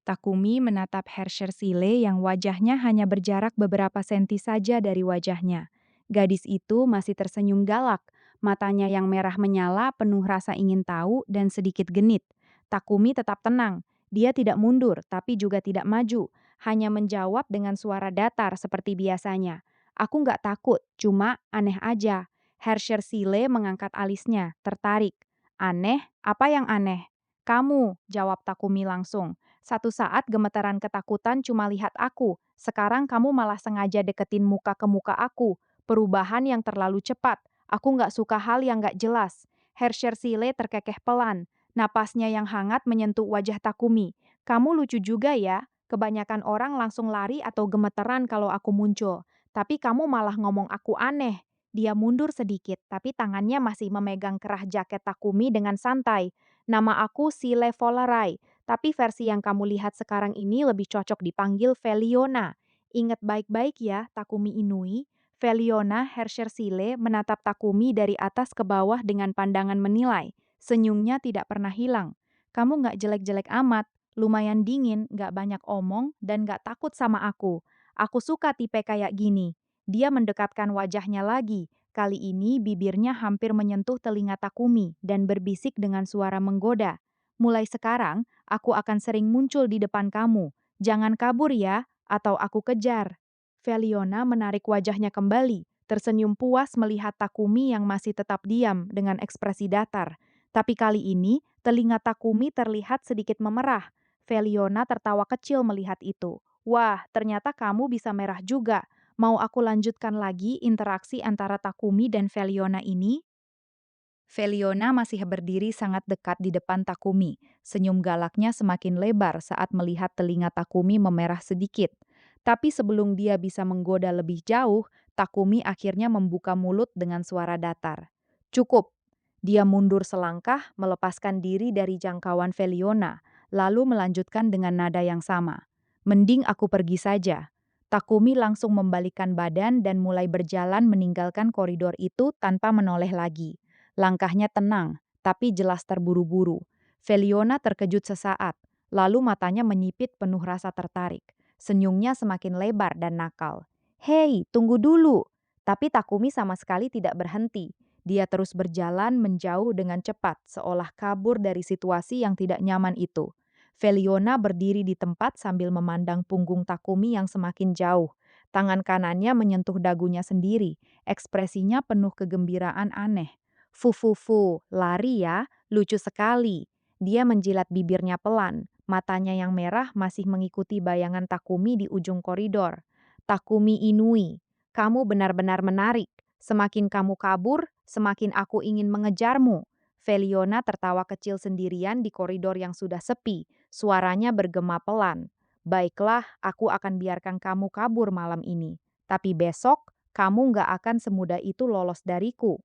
Takumi menatap Herrscher Sile yang wajahnya hanya berjarak beberapa senti saja dari wajahnya. Gadis itu masih tersenyum galak, matanya yang merah menyala penuh rasa ingin tahu dan sedikit genit. Takumi tetap tenang, dia tidak mundur tapi juga tidak maju, hanya menjawab dengan suara datar seperti biasanya. Aku nggak takut, cuma aneh aja. Herrscher Sile mengangkat alisnya, tertarik. Aneh? Apa yang aneh? Kamu, jawab Takumi langsung. Satu saat gemetaran ketakutan cuma lihat aku, sekarang kamu malah sengaja deketin muka ke muka aku. Perubahan yang terlalu cepat, aku nggak suka hal yang nggak jelas. Herrscher Sile terkekeh pelan, napasnya yang hangat menyentuh wajah Takumi. Kamu lucu juga ya, kebanyakan orang langsung lari atau gemeteran kalau aku muncul. Tapi kamu malah ngomong aku aneh. Dia mundur sedikit, tapi tangannya masih memegang kerah jaket Takumi dengan santai. Nama aku Sile Volarai. Tapi versi yang kamu lihat sekarang ini lebih cocok dipanggil Veliona. Ingat baik-baik ya, Takumi Inui. Veliona Herrscher Sile menatap Takumi dari atas ke bawah dengan pandangan menilai. Senyumnya tidak pernah hilang. Kamu nggak jelek-jelek amat, lumayan dingin, nggak banyak omong, dan nggak takut sama aku. Aku suka tipe kayak gini. Dia mendekatkan wajahnya lagi. Kali ini bibirnya hampir menyentuh telinga Takumi dan berbisik dengan suara menggoda. Mulai sekarang, aku akan sering muncul di depan kamu. Jangan kabur ya, atau aku kejar. Veliona menarik wajahnya kembali, tersenyum puas melihat Takumi yang masih tetap diam dengan ekspresi datar. Tapi kali ini, telinga Takumi terlihat sedikit memerah. Veliona tertawa kecil melihat itu. Wah, ternyata kamu bisa merah juga. Mau aku lanjutkan lagi interaksi antara Takumi dan Veliona ini? Veliona masih berdiri sangat dekat di depan Takumi. Senyum galaknya semakin lebar saat melihat telinga Takumi memerah sedikit. Tapi sebelum dia bisa menggoda lebih jauh, Takumi akhirnya membuka mulut dengan suara datar. Cukup. Dia mundur selangkah, melepaskan diri dari jangkauan Veliona, lalu melanjutkan dengan nada yang sama. Mending aku pergi saja. Takumi langsung membalikkan badan dan mulai berjalan meninggalkan koridor itu tanpa menoleh lagi. Langkahnya tenang, tapi jelas terburu-buru. Veliona terkejut sesaat, lalu matanya menyipit penuh rasa tertarik. Senyumnya semakin lebar dan nakal. Hei, tunggu dulu! Tapi Takumi sama sekali tidak berhenti. Dia terus berjalan menjauh dengan cepat, seolah kabur dari situasi yang tidak nyaman itu. Veliona berdiri di tempat sambil memandang punggung Takumi yang semakin jauh. Tangan kanannya menyentuh dagunya sendiri, ekspresinya penuh kegembiraan aneh. Fufufu, lari ya, lucu sekali. Dia menjilat bibirnya pelan, matanya yang merah masih mengikuti bayangan Takumi di ujung koridor. Takumi Inui, kamu benar-benar menarik. Semakin kamu kabur, semakin aku ingin mengejarmu. Veliona tertawa kecil sendirian di koridor yang sudah sepi, suaranya bergema pelan. Baiklah, aku akan biarkan kamu kabur malam ini. Tapi besok, kamu nggak akan semudah itu lolos dariku.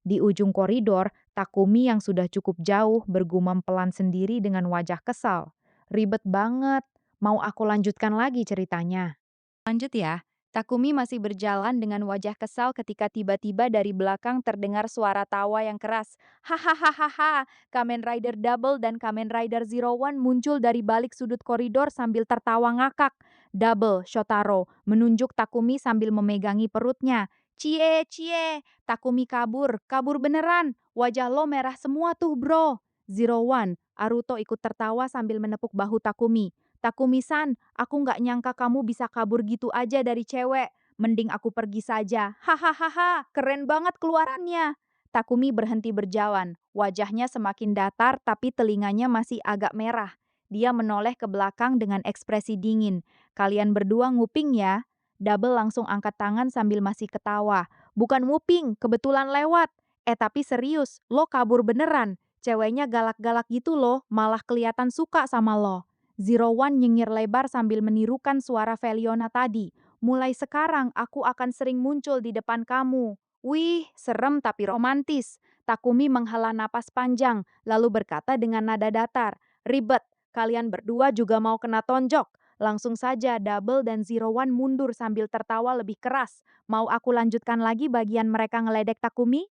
Di ujung koridor, Takumi yang sudah cukup jauh bergumam pelan sendiri dengan wajah kesal. Ribet banget, mau aku lanjutkan lagi ceritanya. Lanjut ya. Takumi masih berjalan dengan wajah kesal ketika tiba-tiba dari belakang terdengar suara tawa yang keras. Hahaha, Kamen Rider Double dan Kamen Rider Zero One muncul dari balik sudut koridor sambil tertawa ngakak. Double, Shotaro, menunjuk Takumi sambil memegangi perutnya. Cie, cie, Takumi kabur, kabur beneran. Wajah lo merah semua tuh bro. Zero One, Aruto ikut tertawa sambil menepuk bahu Takumi. Takumi-san, aku nggak nyangka kamu bisa kabur gitu aja dari cewek. Mending aku pergi saja. Hahaha, keren banget keluarannya. Takumi berhenti berjalan. Wajahnya semakin datar tapi telinganya masih agak merah. Dia menoleh ke belakang dengan ekspresi dingin. Kalian berdua nguping ya? Double langsung angkat tangan sambil masih ketawa. Bukan nguping, kebetulan lewat. Tapi serius, lo kabur beneran. Ceweknya galak-galak gitu loh, malah kelihatan suka sama lo. Zero One nyengir lebar sambil menirukan suara Feliona tadi. Mulai sekarang aku akan sering muncul di depan kamu. Wih, serem tapi romantis. Takumi menghela napas panjang, lalu berkata dengan nada datar, "Ribet, kalian berdua juga mau kena tonjok." Langsung saja Double dan Zero One mundur sambil tertawa lebih keras. Mau aku lanjutkan lagi bagian mereka ngeledek Takumi?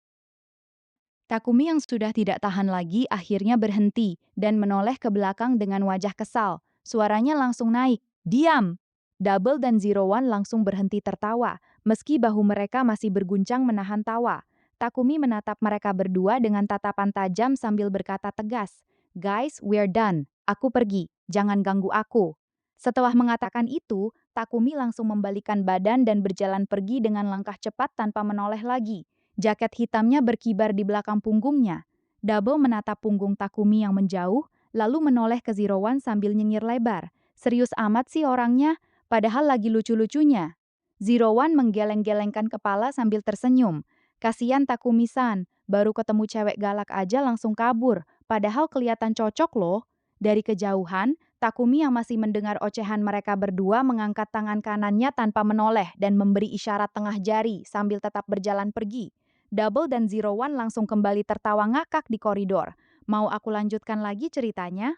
Takumi yang sudah tidak tahan lagi akhirnya berhenti dan menoleh ke belakang dengan wajah kesal. Suaranya langsung naik. Diam! Double dan Zero One langsung berhenti tertawa, meski bahu mereka masih berguncang menahan tawa. Takumi menatap mereka berdua dengan tatapan tajam sambil berkata tegas, "Guys, we're done. Aku pergi. Jangan ganggu aku." Setelah mengatakan itu, Takumi langsung membalikan badan dan berjalan pergi dengan langkah cepat tanpa menoleh lagi. Jaket hitamnya berkibar di belakang punggungnya. Double menatap punggung Takumi yang menjauh, lalu menoleh ke Zero One sambil nyengir lebar. Serius amat sih orangnya, padahal lagi lucu-lucunya. Zero One menggeleng-gelengkan kepala sambil tersenyum. Kasian Takumi-san, baru ketemu cewek galak aja langsung kabur, padahal kelihatan cocok loh. Dari kejauhan, Takumi yang masih mendengar ocehan mereka berdua mengangkat tangan kanannya tanpa menoleh dan memberi isyarat tengah jari sambil tetap berjalan pergi. Double dan Zero One langsung kembali tertawa ngakak di koridor. Mau aku lanjutkan lagi ceritanya?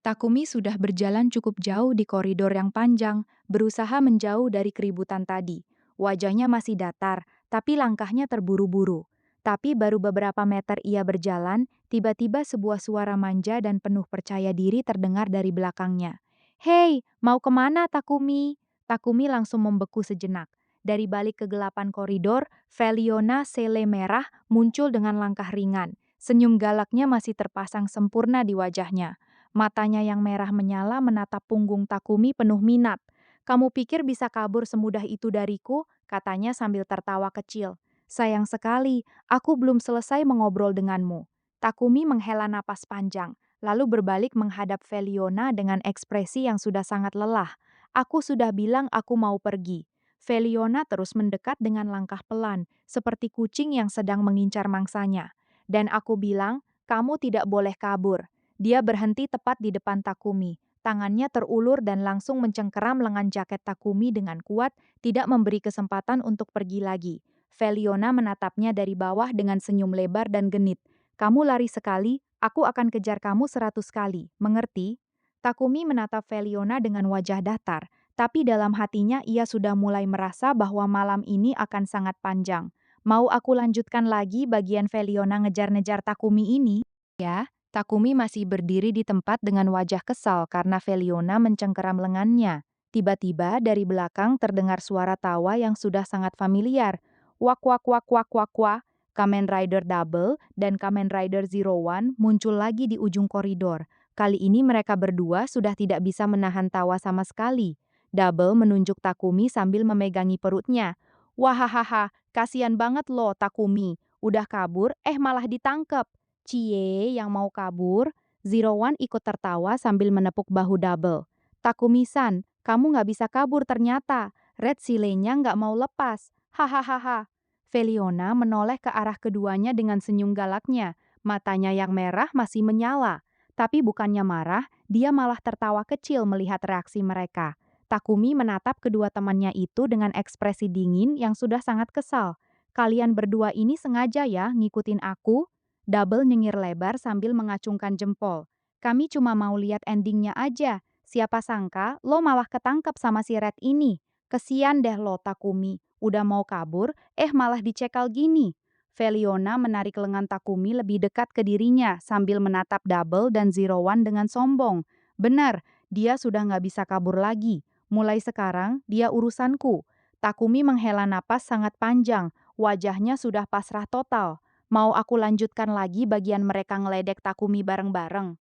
Takumi sudah berjalan cukup jauh di koridor yang panjang, berusaha menjauh dari keributan tadi. Wajahnya masih datar, tapi langkahnya terburu-buru. Tapi baru beberapa meter ia berjalan, tiba-tiba sebuah suara manja dan penuh percaya diri terdengar dari belakangnya. "Hei, mau kemana Takumi?" Takumi langsung membeku sejenak. Dari balik kegelapan koridor, Feliona Sele merah muncul dengan langkah ringan. Senyum galaknya masih terpasang sempurna di wajahnya. Matanya yang merah menyala menatap punggung Takumi penuh minat. "Kamu pikir bisa kabur semudah itu dariku?" katanya sambil tertawa kecil. "Sayang sekali, aku belum selesai mengobrol denganmu." Takumi menghela napas panjang, lalu berbalik menghadap Feliona dengan ekspresi yang sudah sangat lelah. "Aku sudah bilang aku mau pergi." Feliona terus mendekat dengan langkah pelan, seperti kucing yang sedang mengincar mangsanya. "Dan aku bilang, kamu tidak boleh kabur." Dia berhenti tepat di depan Takumi. Tangannya terulur dan langsung mencengkeram lengan jaket Takumi dengan kuat, tidak memberi kesempatan untuk pergi lagi. Feliona menatapnya dari bawah dengan senyum lebar dan genit. "Kamu lari sekali, aku akan kejar kamu 100 kali. Mengerti?" Takumi menatap Feliona dengan wajah datar, tapi dalam hatinya ia sudah mulai merasa bahwa malam ini akan sangat panjang. Mau aku lanjutkan lagi bagian Feliona ngejar-ngejar Takumi ini? Ya. Takumi masih berdiri di tempat dengan wajah kesal karena Feliona mencengkeram lengannya. Tiba-tiba dari belakang terdengar suara tawa yang sudah sangat familiar. Wak wak wak wak wak wak. Kamen Rider Double dan Kamen Rider Zero One muncul lagi di ujung koridor. Kali ini mereka berdua sudah tidak bisa menahan tawa sama sekali. Double menunjuk Takumi sambil memegangi perutnya. "Wahahaha, kasihan banget loh Takumi. Udah kabur, malah ditangkep." Cie yang mau kabur, Zero One ikut tertawa sambil menepuk bahu Double. "Takumi-san, kamu nggak bisa kabur ternyata. Red Silenya nggak mau lepas. Hahaha." Feliona menoleh ke arah keduanya dengan senyum galaknya. Matanya yang merah masih menyala. Tapi bukannya marah, dia malah tertawa kecil melihat reaksi mereka. Takumi menatap kedua temannya itu dengan ekspresi dingin yang sudah sangat kesal. "Kalian berdua ini sengaja ya ngikutin aku?" Double nyengir lebar sambil mengacungkan jempol. "Kami cuma mau lihat endingnya aja. Siapa sangka lo malah ketangkep sama si Red ini. Kesian deh lo Takumi. Udah mau kabur, malah dicekal gini." Feliona menarik lengan Takumi lebih dekat ke dirinya sambil menatap Double dan Zero One dengan sombong. "Benar, dia sudah nggak bisa kabur lagi. Mulai sekarang, dia urusanku." Takumi menghela napas sangat panjang. Wajahnya sudah pasrah total. Mau aku lanjutkan lagi bagian mereka ngeledek Takumi bareng-bareng?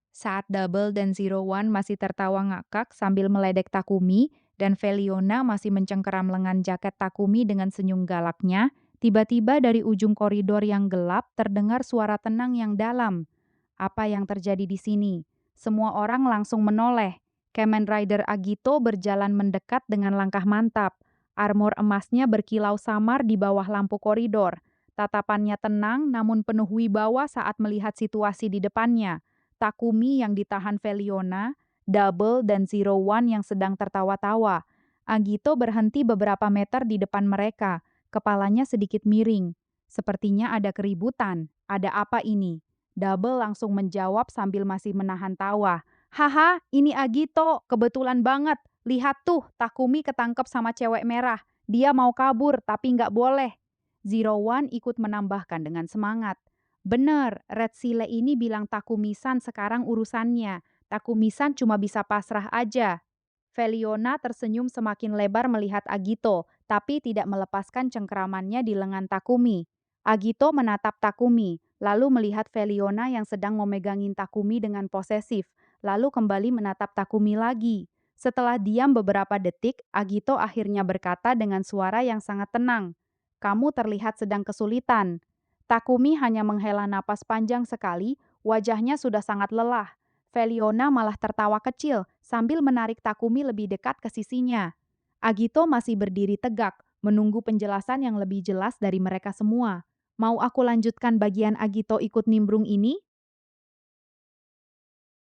Saat Double dan Zero One masih tertawa ngakak sambil meledek Takumi, dan Feliona masih mencengkeram lengan jaket Takumi dengan senyum galaknya, tiba-tiba dari ujung koridor yang gelap terdengar suara tenang yang dalam. "Apa yang terjadi di sini?" Semua orang langsung menoleh. Kamen Rider Agito berjalan mendekat dengan langkah mantap. Armor emasnya berkilau samar di bawah lampu koridor. Tatapannya tenang namun penuh wibawa saat melihat situasi di depannya. Takumi yang ditahan Feliona, Double dan Zero One yang sedang tertawa-tawa. Agito berhenti beberapa meter di depan mereka, kepalanya sedikit miring. Sepertinya ada keributan. Ada apa ini? Double langsung menjawab sambil masih menahan tawa. Haha, ini Agito, kebetulan banget. Lihat tuh, Takumi ketangkep sama cewek merah. Dia mau kabur, tapi nggak boleh. Zero One ikut menambahkan dengan semangat. Bener, Red Sile ini bilang Takumi-san sekarang urusannya. Takumi-san cuma bisa pasrah aja. Feliona tersenyum semakin lebar melihat Agito, tapi tidak melepaskan cengkeramannya di lengan Takumi. Agito menatap Takumi, lalu melihat Feliona yang sedang memegangin Takumi dengan posesif, lalu kembali menatap Takumi lagi. Setelah diam beberapa detik, Agito akhirnya berkata dengan suara yang sangat tenang, "Kamu terlihat sedang kesulitan." Takumi hanya menghela napas panjang sekali, wajahnya sudah sangat lelah. Feliona malah tertawa kecil sambil menarik Takumi lebih dekat ke sisinya. Agito masih berdiri tegak, menunggu penjelasan yang lebih jelas dari mereka semua. Mau aku lanjutkan bagian Agito ikut nimbrung ini?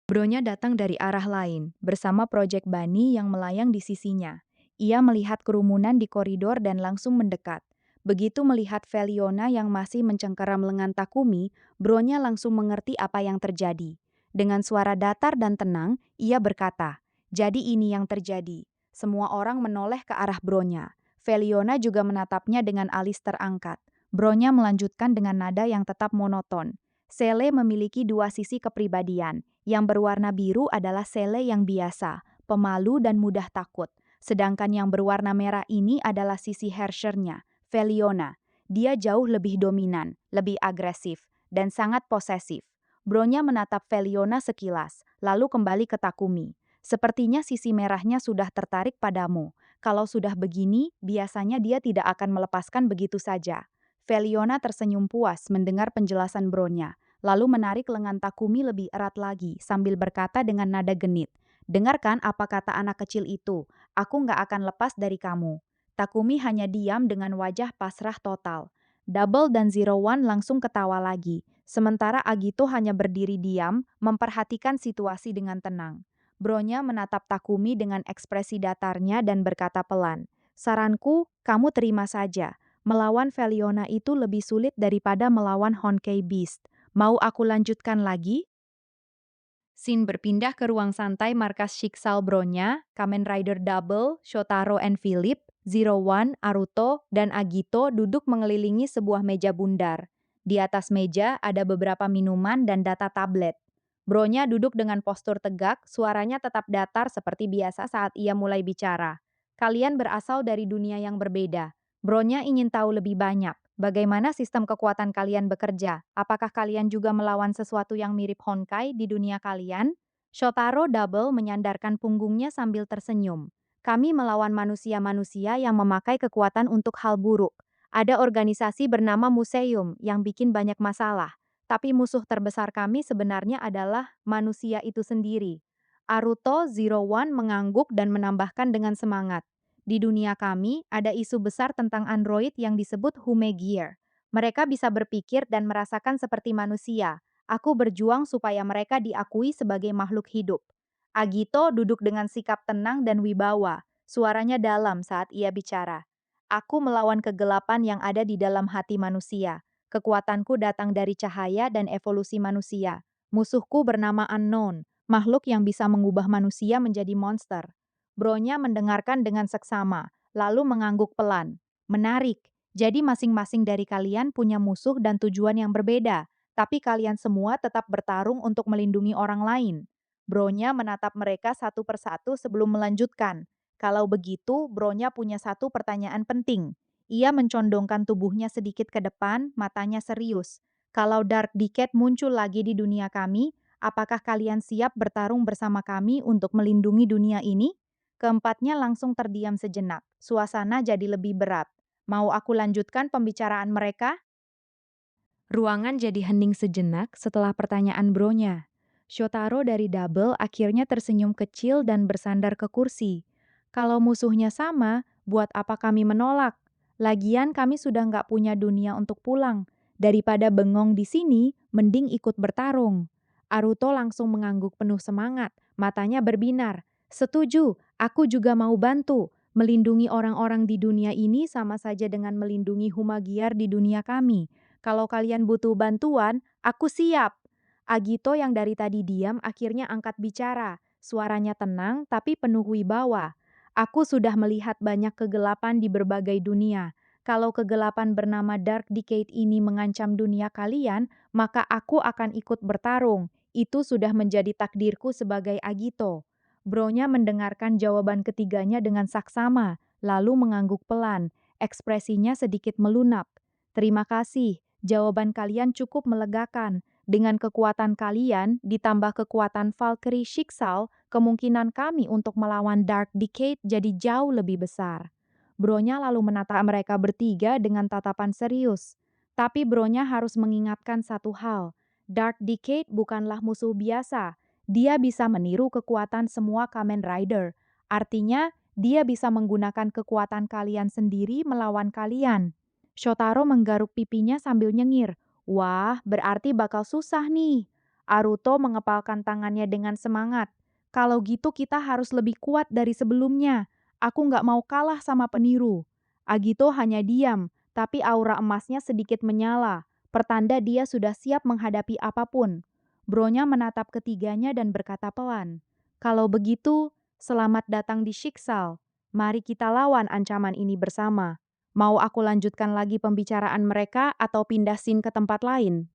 Bronya datang dari arah lain, bersama Project Bunny yang melayang di sisinya. Ia melihat kerumunan di koridor dan langsung mendekat. Begitu melihat Feliona yang masih mencengkeram lengan Takumi, Bronya langsung mengerti apa yang terjadi. Dengan suara datar dan tenang, ia berkata, "Jadi ini yang terjadi." Semua orang menoleh ke arah Bronya. Feliona juga menatapnya dengan alis terangkat. Bronya melanjutkan dengan nada yang tetap monoton. Sele memiliki dua sisi kepribadian. Yang berwarna biru adalah Sele yang biasa, pemalu dan mudah takut. Sedangkan yang berwarna merah ini adalah sisi Hershernya, Feliona. Dia jauh lebih dominan, lebih agresif, dan sangat posesif. Bronya menatap Feliona sekilas, lalu kembali ke Takumi. Sepertinya sisi merahnya sudah tertarik padamu. Kalau sudah begini, biasanya dia tidak akan melepaskan begitu saja. Feliona tersenyum puas mendengar penjelasan Bronya, lalu menarik lengan Takumi lebih erat lagi sambil berkata dengan nada genit, "Dengarkan apa kata anak kecil itu, aku nggak akan lepas dari kamu." Takumi hanya diam dengan wajah pasrah total. Double dan Zero One langsung ketawa lagi, sementara Agito hanya berdiri diam, memperhatikan situasi dengan tenang. Bronya menatap Takumi dengan ekspresi datarnya dan berkata pelan, "Saranku, kamu terima saja. Melawan Feliona itu lebih sulit daripada melawan Honkai Beast. Mau aku lanjutkan lagi?" Scene berpindah ke ruang santai markas Shiksal Bronya, Kamen Rider Double, Shotaro and Philip, Zero One, Aruto, dan Agito duduk mengelilingi sebuah meja bundar. Di atas meja ada beberapa minuman dan data tablet. Bronya duduk dengan postur tegak, suaranya tetap datar seperti biasa saat ia mulai bicara. Kalian berasal dari dunia yang berbeda. Bronya ingin tahu lebih banyak. Bagaimana sistem kekuatan kalian bekerja? Apakah kalian juga melawan sesuatu yang mirip Honkai di dunia kalian? Shotaro Double menyandarkan punggungnya sambil tersenyum. Kami melawan manusia-manusia yang memakai kekuatan untuk hal buruk. Ada organisasi bernama Museum yang bikin banyak masalah. Tapi musuh terbesar kami sebenarnya adalah manusia itu sendiri. Aruto Zero One mengangguk dan menambahkan dengan semangat. Di dunia kami, ada isu besar tentang android yang disebut Hume Gear. Mereka bisa berpikir dan merasakan seperti manusia. Aku berjuang supaya mereka diakui sebagai makhluk hidup. Agito duduk dengan sikap tenang dan wibawa. Suaranya dalam saat ia bicara. Aku melawan kegelapan yang ada di dalam hati manusia. Kekuatanku datang dari cahaya dan evolusi manusia. Musuhku bernama Unknown, makhluk yang bisa mengubah manusia menjadi monster. Bronya mendengarkan dengan seksama, lalu mengangguk pelan. Menarik. Jadi masing-masing dari kalian punya musuh dan tujuan yang berbeda, tapi kalian semua tetap bertarung untuk melindungi orang lain. Bronya menatap mereka satu persatu sebelum melanjutkan. Kalau begitu, Bronya punya satu pertanyaan penting. Ia mencondongkan tubuhnya sedikit ke depan, matanya serius. Kalau Dark Decade muncul lagi di dunia kami, apakah kalian siap bertarung bersama kami untuk melindungi dunia ini? Keempatnya langsung terdiam sejenak. Suasana jadi lebih berat. Mau aku lanjutkan pembicaraan mereka? Ruangan jadi hening sejenak setelah pertanyaan Bronya. Shotaro dari Double akhirnya tersenyum kecil dan bersandar ke kursi. Kalau musuhnya sama, buat apa kami menolak? Lagian kami sudah nggak punya dunia untuk pulang. Daripada bengong di sini, mending ikut bertarung. Aruto langsung mengangguk penuh semangat, matanya berbinar. Setuju, aku juga mau bantu. Melindungi orang-orang di dunia ini sama saja dengan melindungi Humagiar di dunia kami. Kalau kalian butuh bantuan, aku siap. Agito yang dari tadi diam akhirnya angkat bicara. Suaranya tenang tapi penuh wibawa. Aku sudah melihat banyak kegelapan di berbagai dunia. Kalau kegelapan bernama Dark Decade ini mengancam dunia kalian, maka aku akan ikut bertarung. Itu sudah menjadi takdirku sebagai Agito. Bronya mendengarkan jawaban ketiganya dengan saksama, lalu mengangguk pelan. Ekspresinya sedikit melunak. Terima kasih, jawaban kalian cukup melegakan. Dengan kekuatan kalian, ditambah kekuatan Valkyrie Shiksal, kemungkinan kami untuk melawan Dark Decade jadi jauh lebih besar. Bronya lalu menatap mereka bertiga dengan tatapan serius. Tapi Bronya harus mengingatkan satu hal. Dark Decade bukanlah musuh biasa. Dia bisa meniru kekuatan semua Kamen Rider. Artinya, dia bisa menggunakan kekuatan kalian sendiri melawan kalian. Shotaro menggaruk pipinya sambil nyengir. Wah, berarti bakal susah nih. Aruto mengepalkan tangannya dengan semangat. Kalau gitu kita harus lebih kuat dari sebelumnya. Aku nggak mau kalah sama peniru. Agito hanya diam, tapi aura emasnya sedikit menyala. Pertanda dia sudah siap menghadapi apapun. Bronya menatap ketiganya dan berkata pelan. Kalau begitu, selamat datang di Shiksal. Mari kita lawan ancaman ini bersama. Mau aku lanjutkan lagi pembicaraan mereka atau pindah scene ke tempat lain?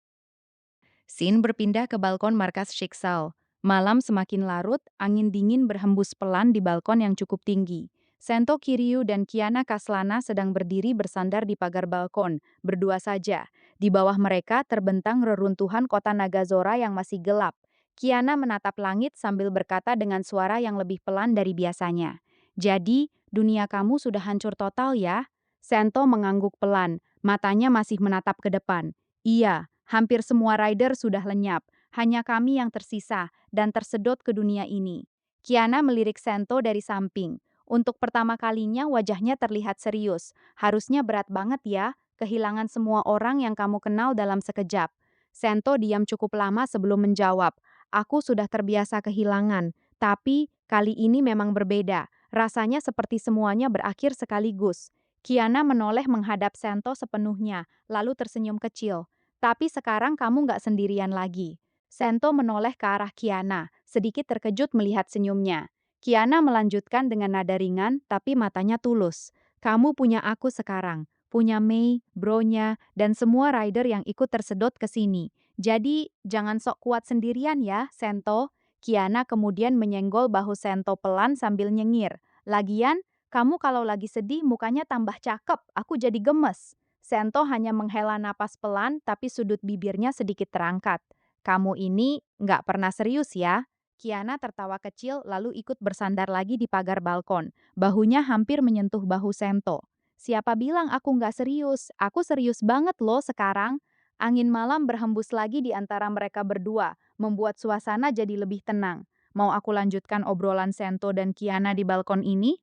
Sin berpindah ke balkon markas Shiksal. Malam semakin larut, angin dingin berhembus pelan di balkon yang cukup tinggi. Sento Kiryu dan Kiana Kaslana sedang berdiri bersandar di pagar balkon, berdua saja. Di bawah mereka terbentang reruntuhan kota Nagazora yang masih gelap. Kiana menatap langit sambil berkata dengan suara yang lebih pelan dari biasanya. Jadi, dunia kamu sudah hancur total ya? Sento mengangguk pelan, matanya masih menatap ke depan. Iya, hampir semua rider sudah lenyap, hanya kami yang tersisa dan tersedot ke dunia ini. Kiana melirik Sento dari samping. Untuk pertama kalinya wajahnya terlihat serius. Harusnya berat banget ya, kehilangan semua orang yang kamu kenal dalam sekejap. Sento diam cukup lama sebelum menjawab. Aku sudah terbiasa kehilangan, tapi kali ini memang berbeda. Rasanya seperti semuanya berakhir sekaligus. Kiana menoleh menghadap Sento sepenuhnya, lalu tersenyum kecil. Tapi sekarang kamu nggak sendirian lagi. Sento menoleh ke arah Kiana, sedikit terkejut melihat senyumnya. Kiana melanjutkan dengan nada ringan, tapi matanya tulus. Kamu punya aku sekarang, punya Mei, Bronya, dan semua rider yang ikut tersedot ke sini. Jadi, jangan sok kuat sendirian ya, Sento. Kiana kemudian menyenggol bahu Sento pelan sambil nyengir. Lagian, kamu kalau lagi sedih mukanya tambah cakep, aku jadi gemes. Sento hanya menghela napas pelan, tapi sudut bibirnya sedikit terangkat. Kamu ini nggak pernah serius ya? Kiana tertawa kecil lalu ikut bersandar lagi di pagar balkon. Bahunya hampir menyentuh bahu Sento. Siapa bilang aku nggak serius? Aku serius banget loh sekarang. Angin malam berhembus lagi di antara mereka berdua, membuat suasana jadi lebih tenang. Mau aku lanjutkan obrolan Sento dan Kiana di balkon ini?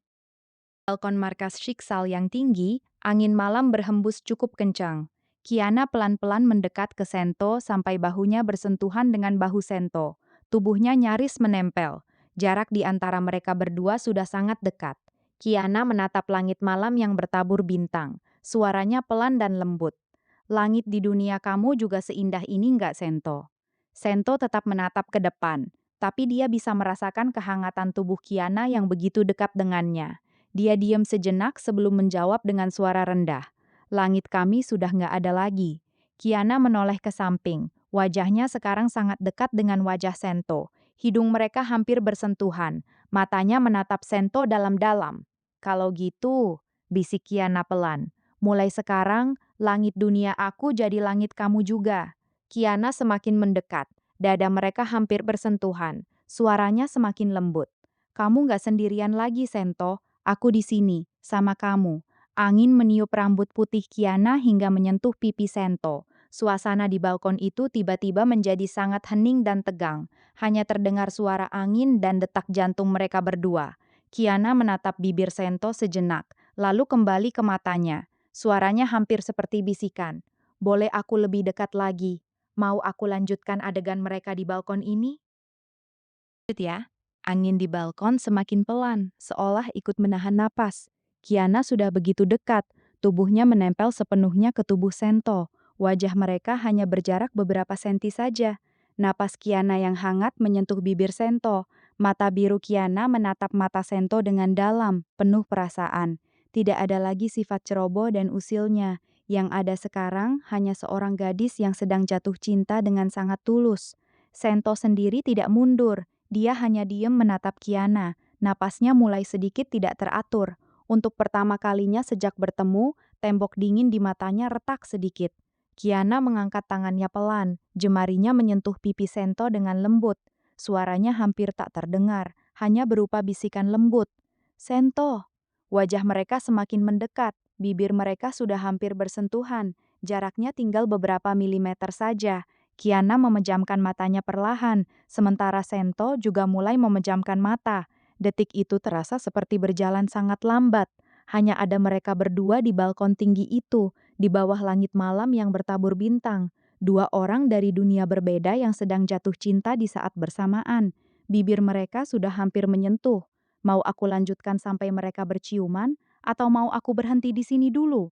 Balkon markas Shiksal yang tinggi, angin malam berhembus cukup kencang. Kiana pelan-pelan mendekat ke Sento sampai bahunya bersentuhan dengan bahu Sento. Tubuhnya nyaris menempel. Jarak di antara mereka berdua sudah sangat dekat. Kiana menatap langit malam yang bertabur bintang. Suaranya pelan dan lembut. Langit di dunia kamu juga seindah ini nggak, Sento? Sento tetap menatap ke depan, tapi dia bisa merasakan kehangatan tubuh Kiana yang begitu dekat dengannya. Dia diam sejenak sebelum menjawab dengan suara rendah. Langit kami sudah nggak ada lagi. Kiana menoleh ke samping. Wajahnya sekarang sangat dekat dengan wajah Sento. Hidung mereka hampir bersentuhan. Matanya menatap Sento dalam-dalam. Kalau gitu, bisik Kiana pelan. Mulai sekarang, langit dunia aku jadi langit kamu juga. Kiana semakin mendekat. Dada mereka hampir bersentuhan. Suaranya semakin lembut. Kamu nggak sendirian lagi, Sento. Aku di sini, sama kamu. Angin meniup rambut putih Kiana hingga menyentuh pipi Sento. Suasana di balkon itu tiba-tiba menjadi sangat hening dan tegang. Hanya terdengar suara angin dan detak jantung mereka berdua. Kiana menatap bibir Sento sejenak, lalu kembali ke matanya. Suaranya hampir seperti bisikan. Boleh aku lebih dekat lagi? Mau aku lanjutkan adegan mereka di balkon ini? Lanjut ya. Angin di balkon semakin pelan, seolah ikut menahan napas. Kiana sudah begitu dekat, tubuhnya menempel sepenuhnya ke tubuh Sento. Wajah mereka hanya berjarak beberapa senti saja. Napas Kiana yang hangat menyentuh bibir Sento. Mata biru Kiana menatap mata Sento dengan dalam, penuh perasaan. Tidak ada lagi sifat ceroboh dan usilnya. Yang ada sekarang hanya seorang gadis yang sedang jatuh cinta dengan sangat tulus. Sento sendiri tidak mundur. Dia hanya diam menatap Kiana, napasnya mulai sedikit tidak teratur. Untuk pertama kalinya sejak bertemu, tembok dingin di matanya retak sedikit. Kiana mengangkat tangannya pelan, jemarinya menyentuh pipi Sento dengan lembut. Suaranya hampir tak terdengar, hanya berupa bisikan lembut. Sento! Wajah mereka semakin mendekat, bibir mereka sudah hampir bersentuhan, jaraknya tinggal beberapa milimeter saja. Kiana memejamkan matanya perlahan, sementara Sento juga mulai memejamkan mata. Detik itu terasa seperti berjalan sangat lambat. Hanya ada mereka berdua di balkon tinggi itu, di bawah langit malam yang bertabur bintang. Dua orang dari dunia berbeda yang sedang jatuh cinta di saat bersamaan. Bibir mereka sudah hampir menyentuh. Mau aku lanjutkan sampai mereka berciuman, atau mau aku berhenti di sini dulu?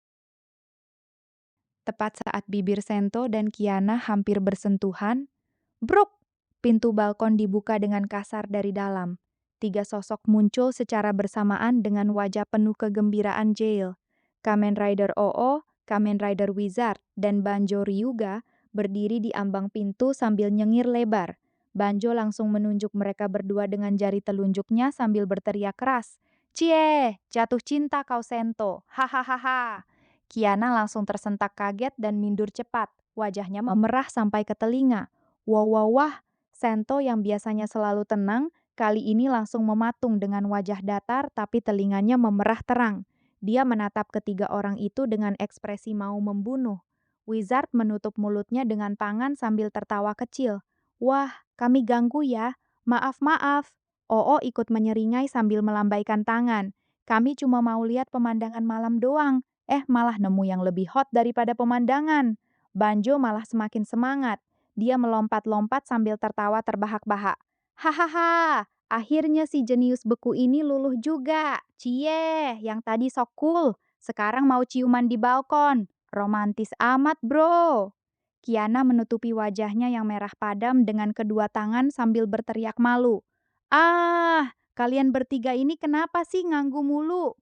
Tepat saat bibir Sento dan Kiana hampir bersentuhan, bruk! Pintu balkon dibuka dengan kasar dari dalam. Tiga sosok muncul secara bersamaan dengan wajah penuh kegembiraan Jail. Kamen Rider Oo, Kamen Rider Wizard, dan Banjo Ryuga berdiri di ambang pintu sambil nyengir lebar. Banjo langsung menunjuk mereka berdua dengan jari telunjuknya sambil berteriak keras. Cie, jatuh cinta kau Sento, hahaha. Kiana langsung tersentak kaget dan mundur cepat. Wajahnya memerah sampai ke telinga. Wah, wah, wah, Sento yang biasanya selalu tenang, kali ini langsung mematung dengan wajah datar tapi telinganya memerah terang. Dia menatap ketiga orang itu dengan ekspresi mau membunuh. Wizard menutup mulutnya dengan tangan sambil tertawa kecil. Wah, kami ganggu ya. Maaf, maaf. Oo ikut menyeringai sambil melambaikan tangan. Kami cuma mau lihat pemandangan malam doang. Malah nemu yang lebih hot daripada pemandangan. Banjo malah semakin semangat. Dia melompat-lompat sambil tertawa terbahak-bahak. Hahaha, akhirnya si jenius beku ini luluh juga. Cie, yang tadi sok cool. Sekarang mau ciuman di balkon. Romantis amat, bro. Kiana menutupi wajahnya yang merah padam dengan kedua tangan sambil berteriak malu. Ah, kalian bertiga ini kenapa sih nganggu mulu?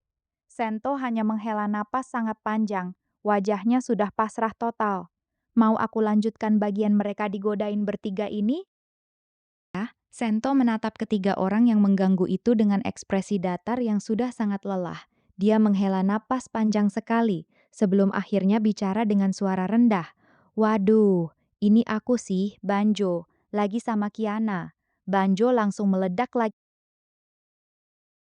Sento hanya menghela napas sangat panjang. Wajahnya sudah pasrah total. Mau aku lanjutkan bagian mereka digodain bertiga ini? Sento menatap ketiga orang yang mengganggu itu dengan ekspresi datar yang sudah sangat lelah. Dia menghela napas panjang sekali, sebelum akhirnya bicara dengan suara rendah. Waduh, ini aku sih, Banjo, lagi sama Kiana. Banjo langsung meledak lagi.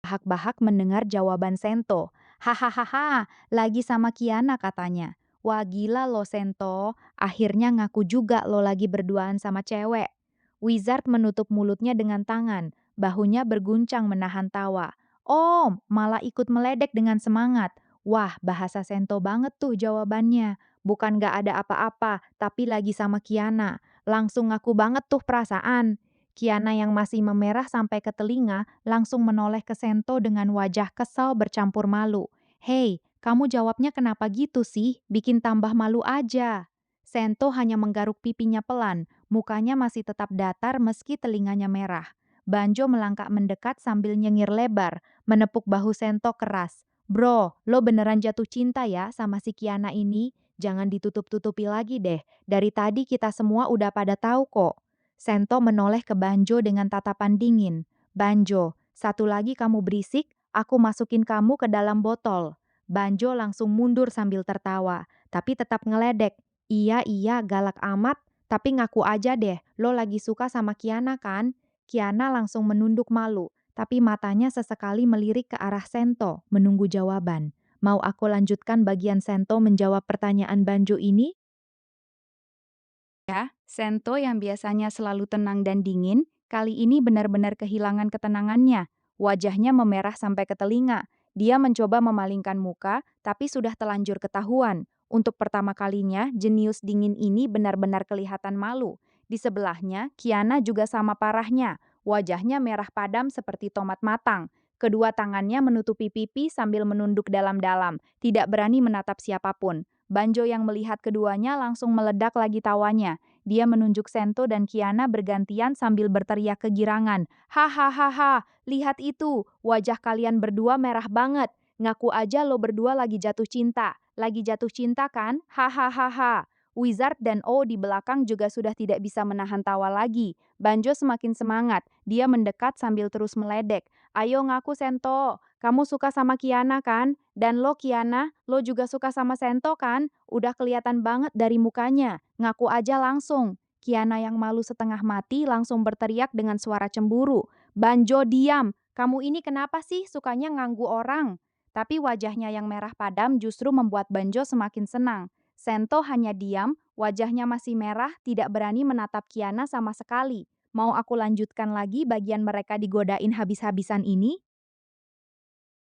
Bahak-bahak mendengar jawaban Sento. Hahaha, lagi sama Kiana katanya. Wah gila lo Sento, akhirnya ngaku juga lo lagi berduaan sama cewek. Wizard menutup mulutnya dengan tangan, bahunya berguncang menahan tawa. Oh, malah ikut meledek dengan semangat. Wah, bahasa Sento banget tuh jawabannya. Bukan gak ada apa-apa, tapi lagi sama Kiana. Langsung ngaku banget tuh perasaan. Kiana yang masih memerah sampai ke telinga langsung menoleh ke Sento dengan wajah kesal bercampur malu. Hei, kamu jawabnya kenapa gitu sih? Bikin tambah malu aja. Sento hanya menggaruk pipinya pelan, mukanya masih tetap datar meski telinganya merah. Banjo melangkah mendekat sambil nyengir lebar, menepuk bahu Sento keras. Bro, lo beneran jatuh cinta ya sama si Kiana ini? Jangan ditutup-tutupi lagi deh. Dari tadi kita semua udah pada tahu kok. Sento menoleh ke Banjo dengan tatapan dingin. Banjo, satu lagi kamu berisik, aku masukin kamu ke dalam botol. Banjo langsung mundur sambil tertawa, tapi tetap ngeledek. Iya, iya, galak amat, tapi ngaku aja deh, lo lagi suka sama Kiana kan? Kiana langsung menunduk malu, tapi matanya sesekali melirik ke arah Sento, menunggu jawaban. Mau aku lanjutkan bagian Sento menjawab pertanyaan Banjo ini? Ya, Sento yang biasanya selalu tenang dan dingin, kali ini benar-benar kehilangan ketenangannya. Wajahnya memerah sampai ke telinga. Dia mencoba memalingkan muka, tapi sudah telanjur ketahuan. Untuk pertama kalinya, jenius dingin ini benar-benar kelihatan malu. Di sebelahnya, Kiana juga sama parahnya. Wajahnya merah padam seperti tomat matang. Kedua tangannya menutupi pipi sambil menunduk dalam-dalam, tidak berani menatap siapapun. Banjo yang melihat keduanya langsung meledak lagi tawanya. Dia menunjuk Sento dan Kiana bergantian sambil berteriak kegirangan. Hahaha, lihat itu, wajah kalian berdua merah banget. Ngaku aja lo berdua lagi jatuh cinta. Lagi jatuh cinta kan? Hahaha. Wizard dan O di belakang juga sudah tidak bisa menahan tawa lagi. Banjo semakin semangat. Dia mendekat sambil terus meledek. Ayo ngaku Sento, kamu suka sama Kiana kan? Dan lo Kiana, lo juga suka sama Sento kan? Udah kelihatan banget dari mukanya. Ngaku aja langsung. Kiana yang malu setengah mati langsung berteriak dengan suara cemburu. Banjo diam, kamu ini kenapa sih sukanya nganggu orang? Tapi wajahnya yang merah padam justru membuat Banjo semakin senang. Sento hanya diam, wajahnya masih merah, tidak berani menatap Kiana sama sekali. Mau aku lanjutkan lagi bagian mereka digodain habis-habisan ini?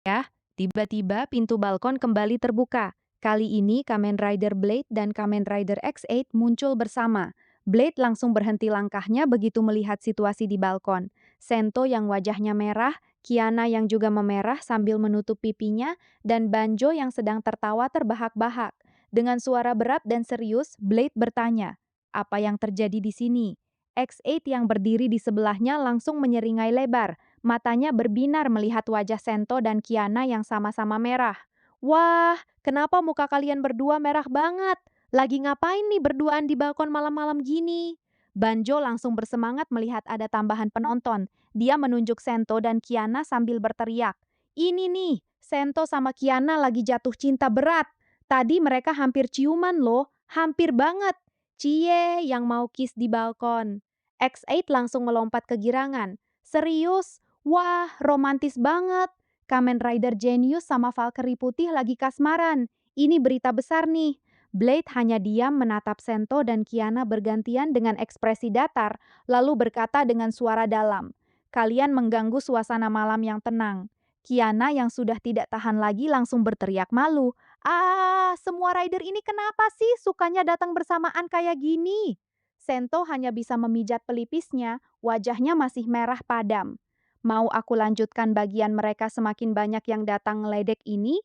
Ya, tiba-tiba pintu balkon kembali terbuka. Kali ini Kamen Rider Blade dan Kamen Rider X8 muncul bersama. Blade langsung berhenti langkahnya begitu melihat situasi di balkon. Sento yang wajahnya merah, Kiana yang juga memerah sambil menutup pipinya, dan Banjo yang sedang tertawa terbahak-bahak. Dengan suara berat dan serius, Blade bertanya, "Apa yang terjadi di sini?" X8 yang berdiri di sebelahnya langsung menyeringai lebar. Matanya berbinar melihat wajah Sento dan Kiana yang sama-sama merah. Wah, kenapa muka kalian berdua merah banget? Lagi ngapain nih berduaan di balkon malam-malam gini? Banjo langsung bersemangat melihat ada tambahan penonton. Dia menunjuk Sento dan Kiana sambil berteriak. Ini nih, Sento sama Kiana lagi jatuh cinta berat. Tadi mereka hampir ciuman loh, hampir banget. Cie yang mau kiss di balkon. X8 langsung melompat kegirangan. Serius? Wah, romantis banget. Kamen Rider Genius sama Valkyrie Putih lagi kasmaran. Ini berita besar nih. Blade hanya diam menatap Sento dan Kiana bergantian dengan ekspresi datar, lalu berkata dengan suara dalam. Kalian mengganggu suasana malam yang tenang. Kiana yang sudah tidak tahan lagi langsung berteriak malu. Ah, semua rider ini kenapa sih sukanya datang bersamaan kayak gini? Sento hanya bisa memijat pelipisnya, wajahnya masih merah padam. Mau aku lanjutkan bagian mereka semakin banyak yang datang ngeledek ini?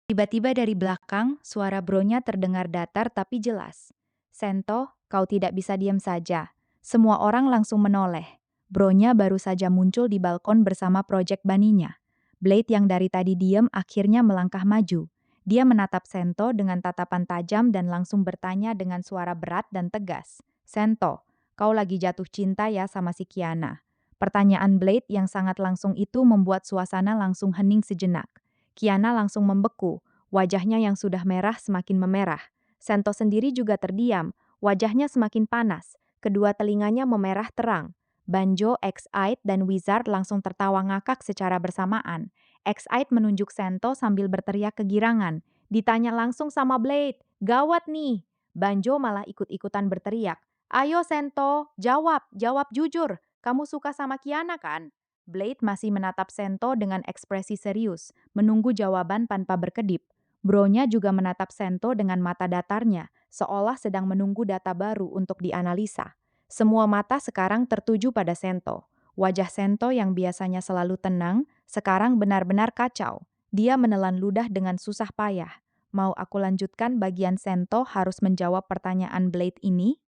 Tiba-tiba dari belakang, suara bronya terdengar datar tapi jelas. Sento, kau tidak bisa diam saja. Semua orang langsung menoleh. Bronya baru saja muncul di balkon bersama Project Baninya. Blade yang dari tadi diam akhirnya melangkah maju. Dia menatap Sento dengan tatapan tajam dan langsung bertanya dengan suara berat dan tegas. Sento, kau lagi jatuh cinta ya sama si Kiana? Pertanyaan Blade yang sangat langsung itu membuat suasana langsung hening sejenak. Kiana langsung membeku, wajahnya yang sudah merah semakin memerah. Sento sendiri juga terdiam, wajahnya semakin panas, kedua telinganya memerah terang. Banjo, X8, dan Wizard langsung tertawa ngakak secara bersamaan. X8 menunjuk Sento sambil berteriak kegirangan. Ditanya langsung sama Blade, gawat nih. Banjo malah ikut-ikutan berteriak. Ayo Sento, jawab jujur. Kamu suka sama Kiana kan? Blade masih menatap Sento dengan ekspresi serius, menunggu jawaban tanpa berkedip. Bronya juga menatap Sento dengan mata datarnya, seolah sedang menunggu data baru untuk dianalisa. Semua mata sekarang tertuju pada Sento. Wajah Sento yang biasanya selalu tenang, sekarang benar-benar kacau. Dia menelan ludah dengan susah payah. Mau aku lanjutkan bagian Sento harus menjawab pertanyaan Blade ini?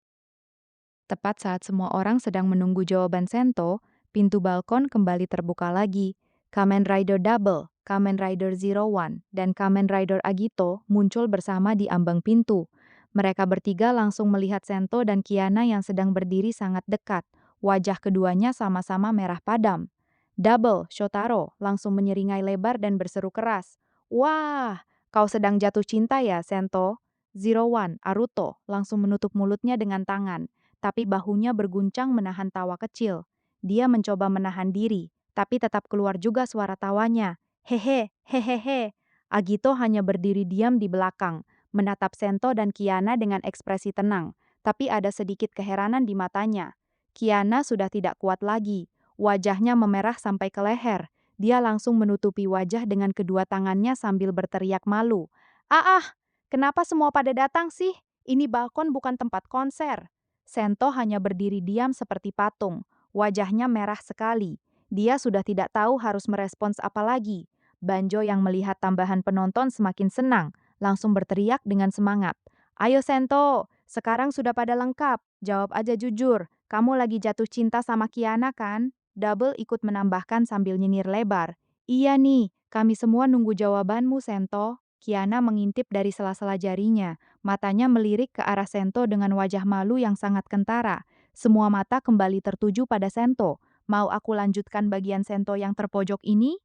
Tepat saat semua orang sedang menunggu jawaban Sento, pintu balkon kembali terbuka lagi. Kamen Rider Double, Kamen Rider Zero One, dan Kamen Rider Agito muncul bersama di ambang pintu. Mereka bertiga langsung melihat Sento dan Kiana yang sedang berdiri sangat dekat. Wajah keduanya sama-sama merah padam. Double, Shotaro, langsung menyeringai lebar dan berseru keras. Wah, kau sedang jatuh cinta ya, Sento? Zero One, Aruto, langsung menutup mulutnya dengan tangan, tapi bahunya berguncang menahan tawa kecil. Dia mencoba menahan diri, tapi tetap keluar juga suara tawanya. Hehe, hehehe. Agito hanya berdiri diam di belakang, menatap Sento dan Kiana dengan ekspresi tenang, tapi ada sedikit keheranan di matanya. Kiana sudah tidak kuat lagi, wajahnya memerah sampai ke leher. Dia langsung menutupi wajah dengan kedua tangannya sambil berteriak malu. Ah, Kenapa semua pada datang sih? Ini balkon bukan tempat konser. Sento hanya berdiri diam seperti patung. Wajahnya merah sekali. Dia sudah tidak tahu harus merespons apa lagi. Banjo yang melihat tambahan penonton semakin senang, langsung berteriak dengan semangat. Ayo Sento, sekarang sudah pada lengkap. Jawab aja jujur, kamu lagi jatuh cinta sama Kiana kan? Double ikut menambahkan sambil nyinyir lebar. Iya nih, kami semua nunggu jawabanmu Sento. Kiana mengintip dari sela-sela jarinya. Matanya melirik ke arah Sento dengan wajah malu yang sangat kentara. Semua mata kembali tertuju pada Sento. Mau aku lanjutkan bagian Sento yang terpojok ini?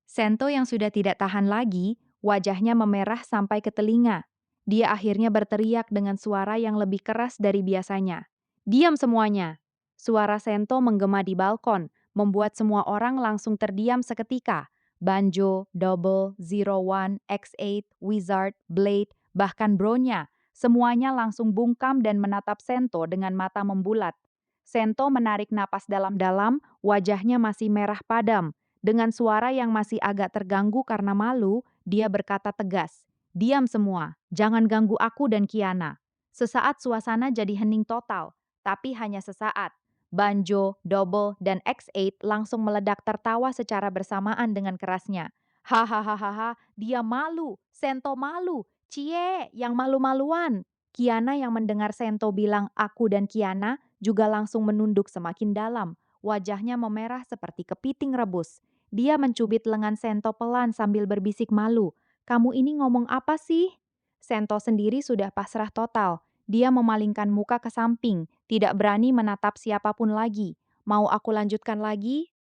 Sento yang sudah tidak tahan lagi, wajahnya memerah sampai ke telinga. Dia akhirnya berteriak dengan suara yang lebih keras dari biasanya. Diam semuanya! Suara Sento menggema di balkon, membuat semua orang langsung terdiam seketika. Banjo, Double, Zero One, X8, Wizard, Blade, bahkan Bronya, semuanya langsung bungkam dan menatap Sento dengan mata membulat. Sento menarik napas dalam-dalam, wajahnya masih merah padam. Dengan suara yang masih agak terganggu karena malu, dia berkata tegas, "Diam semua, jangan ganggu aku dan Kiana." Sesaat suasana jadi hening total, tapi hanya sesaat. Banjo, Double, dan X8 langsung meledak tertawa secara bersamaan dengan kerasnya. Hahaha, dia malu, Sento malu, Cie yang malu-maluan. Kiana yang mendengar Sento bilang aku dan Kiana juga langsung menunduk semakin dalam. Wajahnya memerah seperti kepiting rebus. Dia mencubit lengan Sento pelan sambil berbisik malu. Kamu ini ngomong apa sih? Sento sendiri sudah pasrah total. Dia memalingkan muka ke samping, tidak berani menatap siapapun lagi. Mau aku lanjutkan lagi?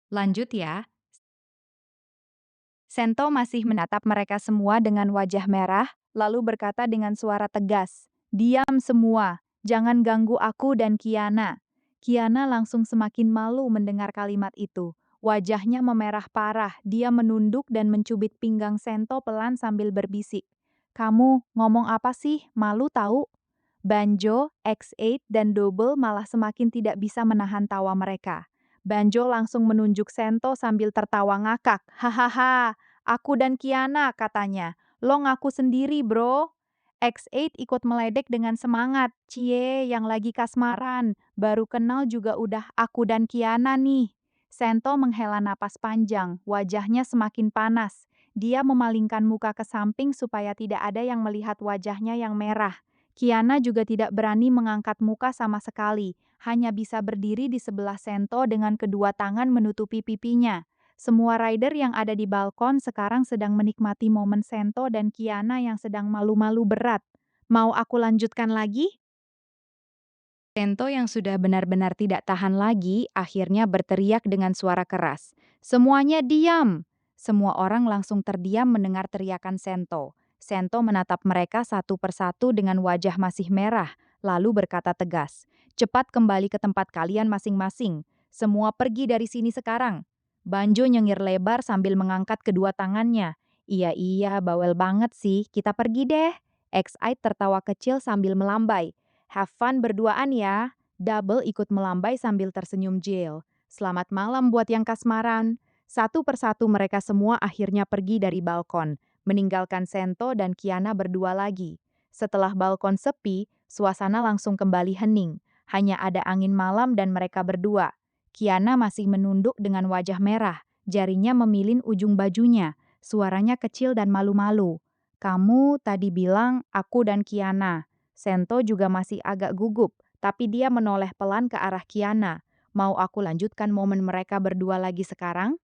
Lanjut ya. Sento masih menatap mereka semua dengan wajah merah, lalu berkata dengan suara tegas, "Diam semua, jangan ganggu aku dan Kiana." Kiana langsung semakin malu mendengar kalimat itu. Wajahnya memerah parah, dia menunduk dan mencubit pinggang Sento pelan sambil berbisik. "Kamu ngomong apa sih? Malu tahu?" Banjo, X8, dan Double malah semakin tidak bisa menahan tawa mereka. Banjo langsung menunjuk Sento sambil tertawa ngakak. "Hahaha, aku dan Kiana," katanya. "Lo ngaku sendiri, bro." X8 ikut meledek dengan semangat. "Cie, yang lagi kasmaran. Baru kenal juga udah aku dan Kiana nih." Sento menghela napas panjang, wajahnya semakin panas. Dia memalingkan muka ke samping supaya tidak ada yang melihat wajahnya yang merah. Kiana juga tidak berani mengangkat muka sama sekali, hanya bisa berdiri di sebelah Sento dengan kedua tangan menutupi pipinya. Semua rider yang ada di balkon sekarang sedang menikmati momen Sento dan Kiana yang sedang malu-malu berat. Mau aku lanjutkan lagi? Sento yang sudah benar-benar tidak tahan lagi akhirnya berteriak dengan suara keras. "Semuanya diam!" Semua orang langsung terdiam mendengar teriakan Sento. Sento menatap mereka satu persatu dengan wajah masih merah, lalu berkata tegas, "Cepat kembali ke tempat kalian masing-masing. Semua pergi dari sini sekarang." Banjo nyengir lebar sambil mengangkat kedua tangannya. Iya, bawel banget sih, kita pergi deh." X-Eye tertawa kecil sambil melambai. "Have fun berduaan ya." Double ikut melambai sambil tersenyum Jill. "Selamat malam buat yang kasmaran." Satu persatu mereka semua akhirnya pergi dari balkon, meninggalkan Sento dan Kiana berdua lagi. Setelah balkon sepi, suasana langsung kembali hening. Hanya ada angin malam dan mereka berdua. Kiana masih menunduk dengan wajah merah, jarinya memilin ujung bajunya. Suaranya kecil dan malu-malu. "Kamu tadi bilang aku dan Kiana." Sento juga masih agak gugup, tapi dia menoleh pelan ke arah Kiana. "Mau aku lanjutkan momen mereka berdua lagi sekarang?"